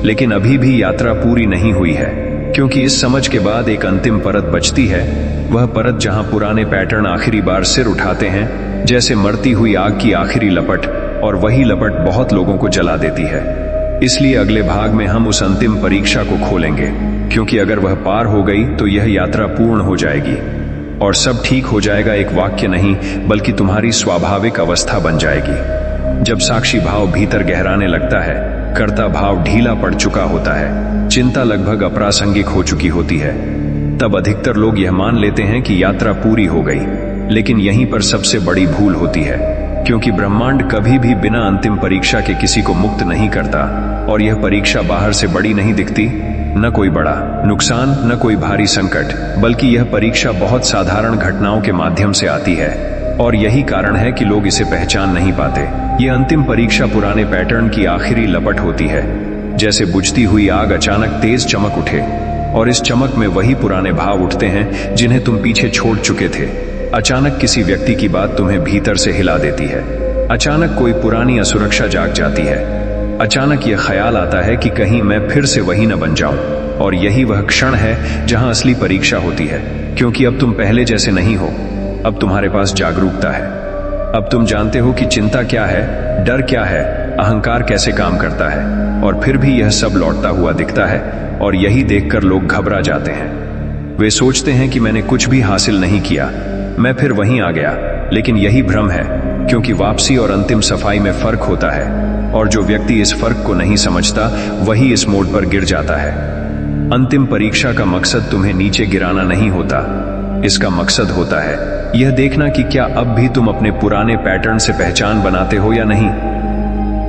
लेकिन अभी भी यात्रा पूरी नहीं हुई है, क्योंकि इस समझ के बाद एक अंतिम परत बचती है। वह परत जहां पुराने पैटर्न आखिरी बार सिर उठाते हैं, जैसे मरती हुई आग की आखिरी लपट, और वही लपट बहुत लोगों को जला देती है। इसलिए अगले भाग में हम उस अंतिम परीक्षा को खोलेंगे, क्योंकि अगर वह पार हो गई तो यह यात्रा पूर्ण हो जाएगी और सब ठीक हो जाएगा। एक वाक्य नहीं, बल्कि तुम्हारी स्वाभाविक अवस्था बन जाएगी। जब साक्षी भाव भीतर गहराने लगता है, कर्ता भाव ढीला पड़ चुका होता है, चिंता लगभग अप्रासंगिक हो चुकी होती है, तब अधिकतर लोग यह मान लेते हैं कि यात्रा पूरी हो गई। लेकिन यहीं पर सबसे बड़ी भूल होती है, क्योंकि ब्रह्मांड कभी भी बिना अंतिम परीक्षा के किसी को मुक्त नहीं करता। और यह परीक्षा बाहर से बड़ी नहीं दिखती, न कोई बड़ा नुकसान, न कोई भारी संकट, बल्कि यह परीक्षा बहुत साधारण घटनाओं के माध्यम से आती है। और यही कारण है कि लोग इसे पहचान नहीं पाते। यह अंतिम परीक्षा पुराने पैटर्न की आखिरी लपट होती है, जैसे बुझती हुई आग अचानक तेज चमक उठे, और इस चमक में वही पुराने भाव उठते हैं जिन्हें तुम पीछे छोड़ चुके थे। अचानक किसी व्यक्ति की बात तुम्हें भीतर से हिला देती है, अचानक कोई पुरानी असुरक्षा जाग जाती है। अचानक यह ख्याल आता है कि कहीं मैं फिर से वही न बन जाऊं। और यही वह क्षण है जहां असली परीक्षा होती है, क्योंकि अब तुम पहले जैसे नहीं हो। अब तुम्हारे पास जागरूकता है। अब तुम जानते हो कि चिंता क्या है, डर क्या है, अहंकार कैसे काम करता है। और फिर भी यह सब लौटता हुआ दिखता है, और यही देखकर लोग घबरा जाते हैं। वे सोचते हैं कि मैंने कुछ भी हासिल नहीं किया, मैं फिर वहीं आ गया। लेकिन यही भ्रम है, क्योंकि वापसी और अंतिम सफाई में फर्क होता है, और जो व्यक्ति इस फर्क को नहीं समझता वही इस मोड़ पर गिर जाता है। अंतिम परीक्षा का मकसद तुम्हें नीचे गिराना नहीं होता। इसका मकसद होता है यह देखना कि क्या अब भी तुम अपने पुराने पैटर्न से पहचान बनाते हो या नहीं।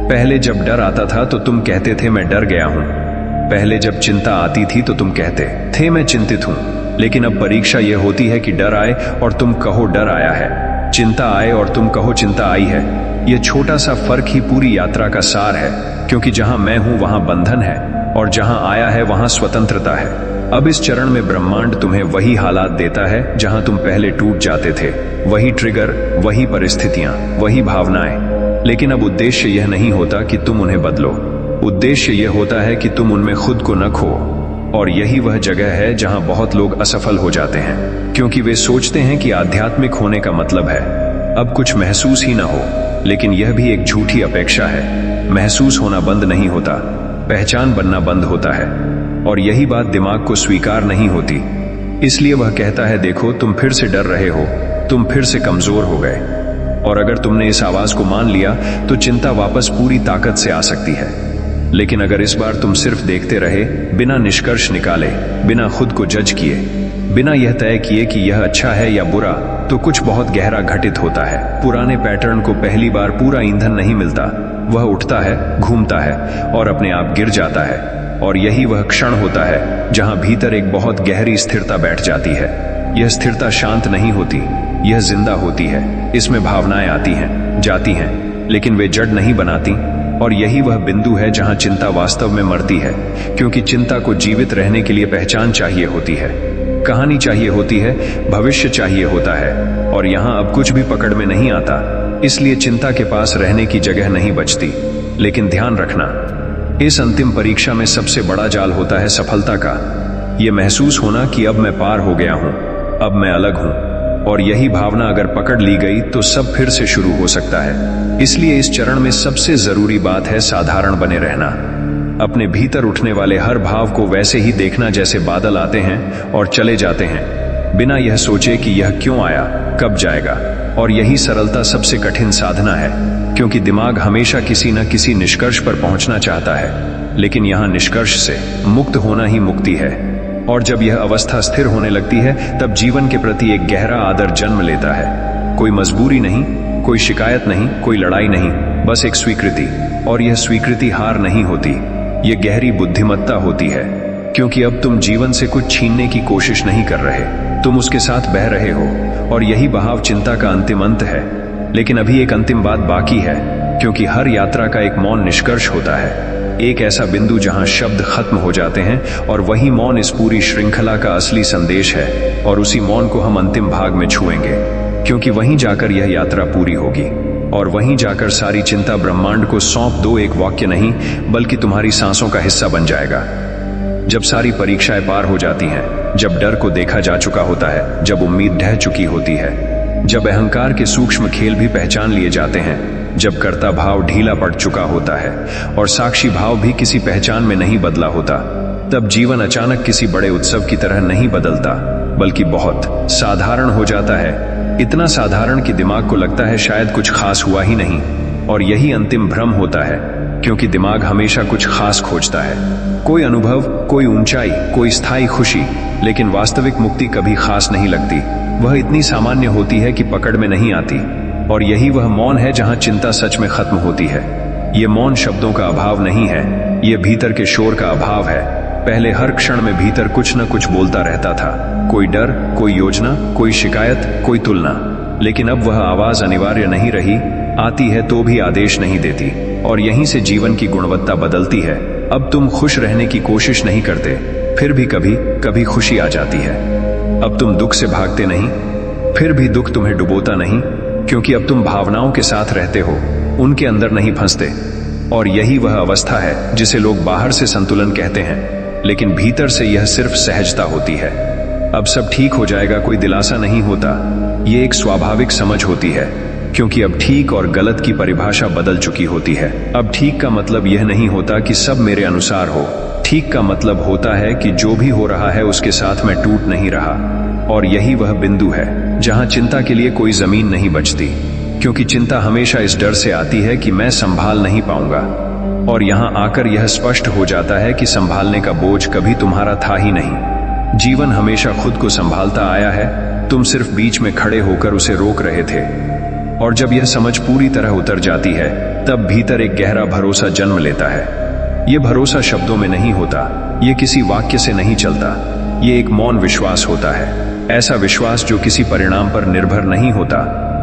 पहले जब डर आता था तो तुम कहते थे मैं डर गया हूं। पहले जब चिंता आती थी तो तुम कहते थे मैं चिंतित हूं। लेकिन अब परीक्षा यह होती है कि डर आए और तुम कहो डर आया है, चिंता आए और तुम कहो चिंता आई है। यह छोटा सा फर्क ही पूरी यात्रा का सार है, क्योंकि जहां मैं हूं वहां बंधन है, और जहां आया है वहां स्वतंत्रता है। अब इस चरण में ब्रह्मांड तुम्हें वही हालात देता है जहां तुम पहले टूट जाते थे, वही ट्रिगर, वही परिस्थितियां, वही भावनाएं। लेकिन अब उद्देश्य यह नहीं होता कि तुम उन्हें बदलो। उद्देश्य यह होता है कि तुम उनमें खुद को न खो। और यही वह जगह है जहां बहुत लोग असफल हो जाते हैं, क्योंकि वे सोचते हैं कि आध्यात्मिक होने का मतलब है अब कुछ महसूस ही ना हो। लेकिन यह भी एक झूठी अपेक्षा है। महसूस होना बंद नहीं होता, पहचान बनना बंद होता है। और यही बात दिमाग को स्वीकार नहीं होती। इसलिए वह कहता है देखो तुम फिर से डर रहे हो, तुम फिर से कमजोर हो गए। और अगर तुमने इस आवाज को मान लिया तो चिंता वापस पूरी ताकत से आ सकती है। लेकिन अगर इस बार तुम सिर्फ देखते रहे, बिना निष्कर्ष निकाले, बिना खुद को जज किए, बिना यह तय किए कि यह अच्छा है या बुरा, तो कुछ बहुत गहरा घटित होता है। पुराने पैटर्न को पहली बार पूरा ईंधन नहीं मिलता। वह उठता है, घूमता है और अपने आप गिर जाता है। और यही वह क्षण होता है जहां भीतर एक बहुत गहरी स्थिरता बैठ जाती है। यह स्थिरता शांत नहीं होती, यह जिंदा होती है। इसमें भावनाएं आती हैं, जाती हैं, लेकिन वे जड़ नहीं बनाती। और यही वह बिंदु है जहां चिंता वास्तव में मरती है, क्योंकि चिंता को जीवित रहने के लिए पहचान चाहिए होती है, कहानी चाहिए होती है, भविष्य चाहिए होता है। और यहां अब कुछ भी पकड़ में नहीं आता, इसलिए चिंता के पास रहने की जगह नहीं बचती। लेकिन ध्यान रखना, इस अंतिम परीक्षा में सबसे बड़ा जाल होता है सफलता का। यह महसूस होना कि अब मैं पार हो गया हूं, अब मैं अलग हूं। और यही भावना अगर पकड़ ली गई तो सब फिर से शुरू हो सकता है। इसलिए इस चरण में सबसे जरूरी बात है साधारण बने रहना। अपने भीतर उठने वाले हर भाव को वैसे ही देखना जैसे बादल आते हैं और चले जाते हैं, बिना यह सोचे कि यह क्यों आया, कब जाएगा। और यही सरलता सबसे कठिन साधना है, क्योंकि दिमाग हमेशा किसी न किसी निष्कर्ष पर पहुंचना चाहता है। लेकिन यहां निष्कर्ष से मुक्त होना ही मुक्ति है। और जब यह अवस्था स्थिर होने लगती है तब जीवन के प्रति एक गहरा आदर जन्म लेता है। कोई मजबूरी नहीं, कोई शिकायत नहीं, कोई लड़ाई नहीं, बस एक स्वीकृति। और यह स्वीकृति हार नहीं होती, यह गहरी बुद्धिमत्ता होती है, क्योंकि अब तुम जीवन से कुछ छीनने की कोशिश नहीं कर रहे, तुम उसके साथ बह रहे हो। और यही बहाव चिंता का अंतिम अंत है। लेकिन अभी एक अंतिम बात बाकी है, क्योंकि हर यात्रा का एक मौन निष्कर्ष होता है, एक ऐसा बिंदु जहां शब्द खत्म हो जाते हैं। और वही मौन इस पूरी श्रृंखला का असली संदेश है। और उसी मौन को हम अंतिम भाग में छुएंगे, क्योंकि वहीं जाकर यह यात्रा पूरी होगी। और वहीं जाकर सारी चिंता ब्रह्मांड को सौंप दो एक वाक्य नहीं, बल्कि तुम्हारी सांसों का हिस्सा बन जाएगा। जब सारी परीक्षाएं पार हो जाती हैं, जब डर को देखा जा चुका होता है, जब उम्मीद ढह चुकी होती है, जब अहंकार के सूक्ष्म खेल भी पहचान लिए जाते हैं, जब कर्ता भाव ढीला पड़ चुका होता है और साक्षी भाव भी किसी पहचान में नहीं बदला होता, तब जीवन अचानक किसी बड़े उत्सव की तरह नहीं बदलता, बल्कि बहुत साधारण हो जाता है। इतना साधारण कि दिमाग को लगता है शायद कुछ खास हुआ ही नहीं। और यही अंतिम भ्रम होता है, क्योंकि दिमाग हमेशा कुछ खास खोजता है, कोई अनुभव, कोई ऊंचाई, कोई स्थायी खुशी। लेकिन वास्तविक मुक्ति कभी खास नहीं लगती, वह इतनी सामान्य होती है कि पकड़ में नहीं आती। और यही वह मौन है जहां चिंता सच में खत्म होती है। यह मौन शब्दों का अभाव नहीं है, यह भीतर के शोर का अभाव है। पहले हर क्षण में भीतर कुछ न कुछ बोलता रहता था, कोई डर, कोई योजना, कोई शिकायत, कोई तुलना। लेकिन अब वह आवाज अनिवार्य नहीं रही, आती है तो भी आदेश नहीं देती। और यहीं से जीवन की गुणवत्ता बदलती है। अब तुम खुश रहने की कोशिश नहीं करते, फिर भी कभी कभी खुशी आ जाती है। अब तुम दुख से भागते नहीं, फिर भी दुख तुम्हें डुबोता नहीं। क्योंकि अब तुम भावनाओं के साथ रहते हो, उनके अंदर नहीं फंसते। और यही वह अवस्था है जिसे लोग बाहर से संतुलन कहते हैं, लेकिन भीतर से यह सिर्फ सहजता होती है। अब सब ठीक हो जाएगा कोई दिलासा नहीं होता, ये एक स्वाभाविक समझ होती है, क्योंकि अब ठीक और गलत की परिभाषा बदल चुकी होती है। अब ठीक का मतलब यह नहीं होता कि सब मेरे अनुसार हो, ठीक का मतलब होता है कि जो भी हो रहा है उसके साथ मैं टूट नहीं रहा। और यही वह बिंदु है जहां चिंता के लिए कोई जमीन नहीं बचती, क्योंकि चिंता हमेशा इस डर से आती है कि मैं संभाल नहीं पाऊंगा। और यहां आकर यह स्पष्ट हो जाता है कि संभालने का बोझ कभी तुम्हारा था ही नहीं। जीवन हमेशा खुद को संभालता आया है, तुम सिर्फ बीच में खड़े होकर उसे रोक रहे थे। और जब यह समझ पूरी तरह उतर जाती है, तब भीतर एक गहरा भरोसा जन्म लेता है। यह भरोसा शब्दों में नहीं होता, यह किसी वाक्य से नहीं चलता, यह एक मौन विश्वास होता है, ऐसा विश्वास जो किसी परिणाम पर निर्भर नहीं होता।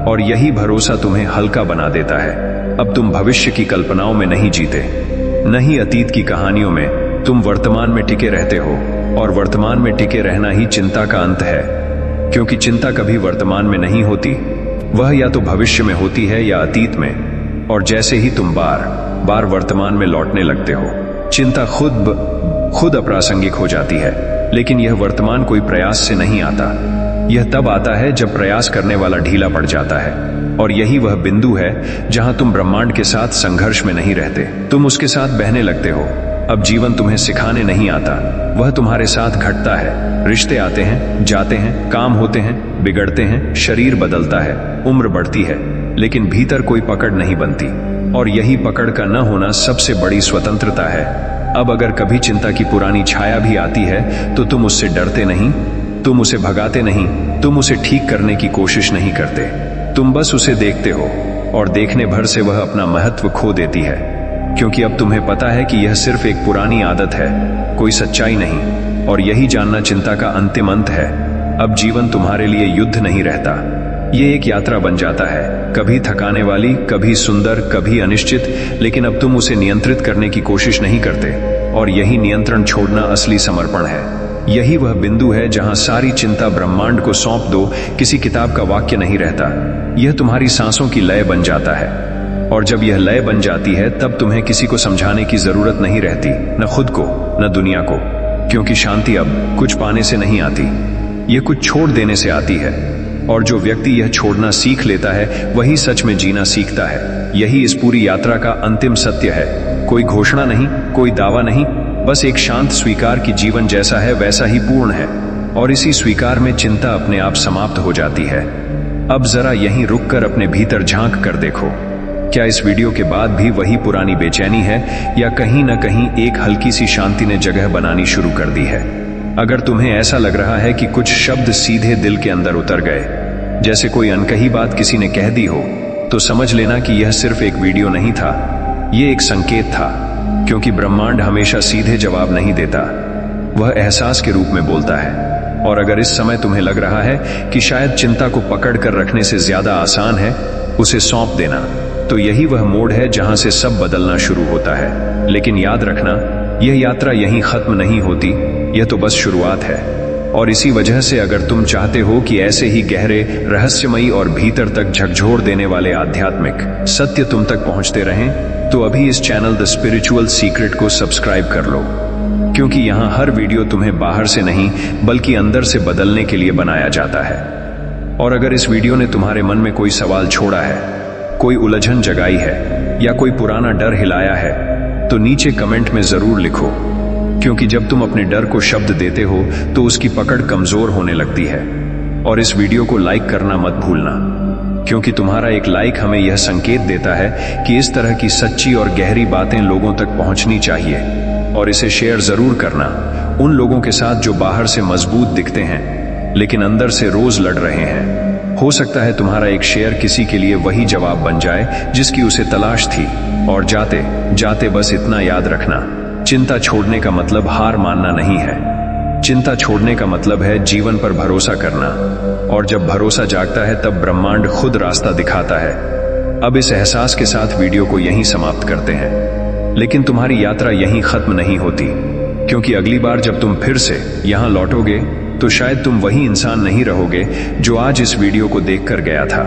और यही भरोसा तुम्हें हल्का बना देता है। अब तुम भविष्य की कल्पनाओं में नहीं जीते, नहीं अतीत की कहानियों में, तुम वर्तमान में टिके रहते हो। और वर्तमान में टिके रहना ही चिंता का अंत है, क्योंकि चिंता कभी वर्तमान में नहीं होती, वह या तो भविष्य में होती है या अतीत में। और जैसे ही तुम बार बार वर्तमान में लौटने लगते हो, चिंता खुद अप्रासंगिक हो जाती है। लेकिन यह वर्तमान कोई प्रयास से नहीं आता, यह तब आता है जब प्रयास करने वाला ढीला पड़ जाता है। और यही वह बिंदु है जहां तुम ब्रह्मांड के साथ संघर्ष में नहीं रहते, तुम उसके साथ बहने लगते हो। अब जीवन तुम्हें सिखाने नहीं आता, वह तुम्हारे साथ घटता है। रिश्ते आते हैं, जाते हैं, काम होते हैं, बिगड़ते हैं, शरीर बदलता है, उम्र बढ़ती है, लेकिन भीतर कोई पकड़ नहीं बनती। और यही पकड़ का न होना सबसे बड़ी स्वतंत्रता है। अब अगर कभी चिंता की पुरानी छाया भी आती है, तो तुम उससे डरते नहीं, तुम उसे भगाते नहीं, तुम उसे ठीक करने की कोशिश नहीं करते, तुम बस उसे देखते हो। और देखने भर से वह अपना महत्व खो देती है, क्योंकि अब तुम्हें पता है कि यह सिर्फ एक पुरानी आदत है, कोई सच्चाई नहीं। और यही जानना चिंता का अंतिम अंत है। अब जीवन तुम्हारे लिए युद्ध नहीं रहता, ये एक यात्रा बन जाता है, कभी थकाने वाली, कभी सुंदर, कभी अनिश्चित, लेकिन अब तुम उसे नियंत्रित करने की कोशिश नहीं करते। और यही नियंत्रण छोड़ना असली समर्पण है। यही वह बिंदु है जहां सारी चिंता ब्रह्मांड को सौंप दो, किसी किताब का वाक्य नहीं रहता, यह तुम्हारी सांसों की लय बन जाता है। और जब यह लय बन जाती है, तब तुम्हें किसी को समझाने की जरूरत नहीं रहती, न खुद को न दुनिया को, क्योंकि शांति अब कुछ पाने से नहीं आती, यह कुछ छोड़ देने से आती है। और जो व्यक्ति यह छोड़ना सीख लेता है, वही सच में जीना सीखता है। यही इस पूरी यात्रा का अंतिम सत्य है। कोई घोषणा नहीं, कोई दावा नहीं, बस एक शांत स्वीकार कि जीवन जैसा है वैसा ही पूर्ण है। और इसी स्वीकार में चिंता अपने आप समाप्त हो जाती है। अब जरा यहीं रुककर अपने भीतर झांक कर देखो, क्या इस वीडियो के बाद भी वही पुरानी बेचैनी है, या कहीं न कहीं एक हल्की सी शांति ने जगह बनानी शुरू कर दी है? अगर तुम्हें ऐसा लग रहा है कि कुछ शब्द सीधे दिल के अंदर उतर गए, जैसे कोई अनकही बात किसी ने कह दी हो, तो समझ लेना कि यह सिर्फ एक वीडियो नहीं था, यह एक संकेत था। क्योंकि ब्रह्मांड हमेशा सीधे जवाब नहीं देता, वह एहसास के रूप में बोलता है। और अगर इस समय तुम्हें लग रहा है कि शायद चिंता को पकड़ कर रखने से ज्यादा आसान है उसे सौंप देना, तो यही वह मोड़ है जहां से सब बदलना शुरू होता है। लेकिन याद रखना, यह यात्रा यहीं खत्म नहीं होती, यह तो बस शुरुआत है। और इसी वजह से अगर तुम चाहते हो कि ऐसे ही गहरे, रहस्यमयी और भीतर तक झकझोर देने वाले आध्यात्मिक सत्य तुम तक पहुंचते रहें, तो अभी इस चैनल द स्पिरिचुअल सीक्रेट को सब्सक्राइब कर लो, क्योंकि यहां हर वीडियो तुम्हें बाहर से नहीं बल्कि अंदर से बदलने के लिए बनाया जाता है। और अगर इस वीडियो ने तुम्हारे मन में कोई सवाल छोड़ा है, कोई उलझन जगाई है, या कोई पुराना डर हिलाया है, तो नीचे कमेंट में जरूर लिखो, क्योंकि जब तुम अपने डर को शब्द देते हो तो उसकी पकड़ कमजोर होने लगती है। और इस वीडियो को लाइक करना मत भूलना, क्योंकि तुम्हारा एक लाइक हमें यह संकेत देता है कि इस तरह की सच्ची और गहरी बातें लोगों तक पहुंचनी चाहिए। और इसे शेयर जरूर करना उन लोगों के साथ जो बाहर से मजबूत दिखते हैं लेकिन अंदर से रोज लड़ रहे हैं। हो सकता है तुम्हारा एक शेयर किसी के लिए वही जवाब बन जाए जिसकी उसे तलाश थी। और जाते जाते बस इतना याद रखना, चिंता छोड़ने का मतलब हार मानना नहीं है। चिंता छोड़ने का मतलब है जीवन पर भरोसा करना। और जब भरोसा जागता है तब ब्रह्मांड खुद रास्ता दिखाता है। अब इस एहसास के साथ वीडियो को यहीं समाप्त करते हैं, लेकिन तुम्हारी यात्रा यहीं खत्म नहीं होती, क्योंकि अगली बार जब तुम फिर से यहां लौटोगे तो शायद तुम वही इंसान नहीं रहोगे जो आज इस वीडियो को देखकर गया था।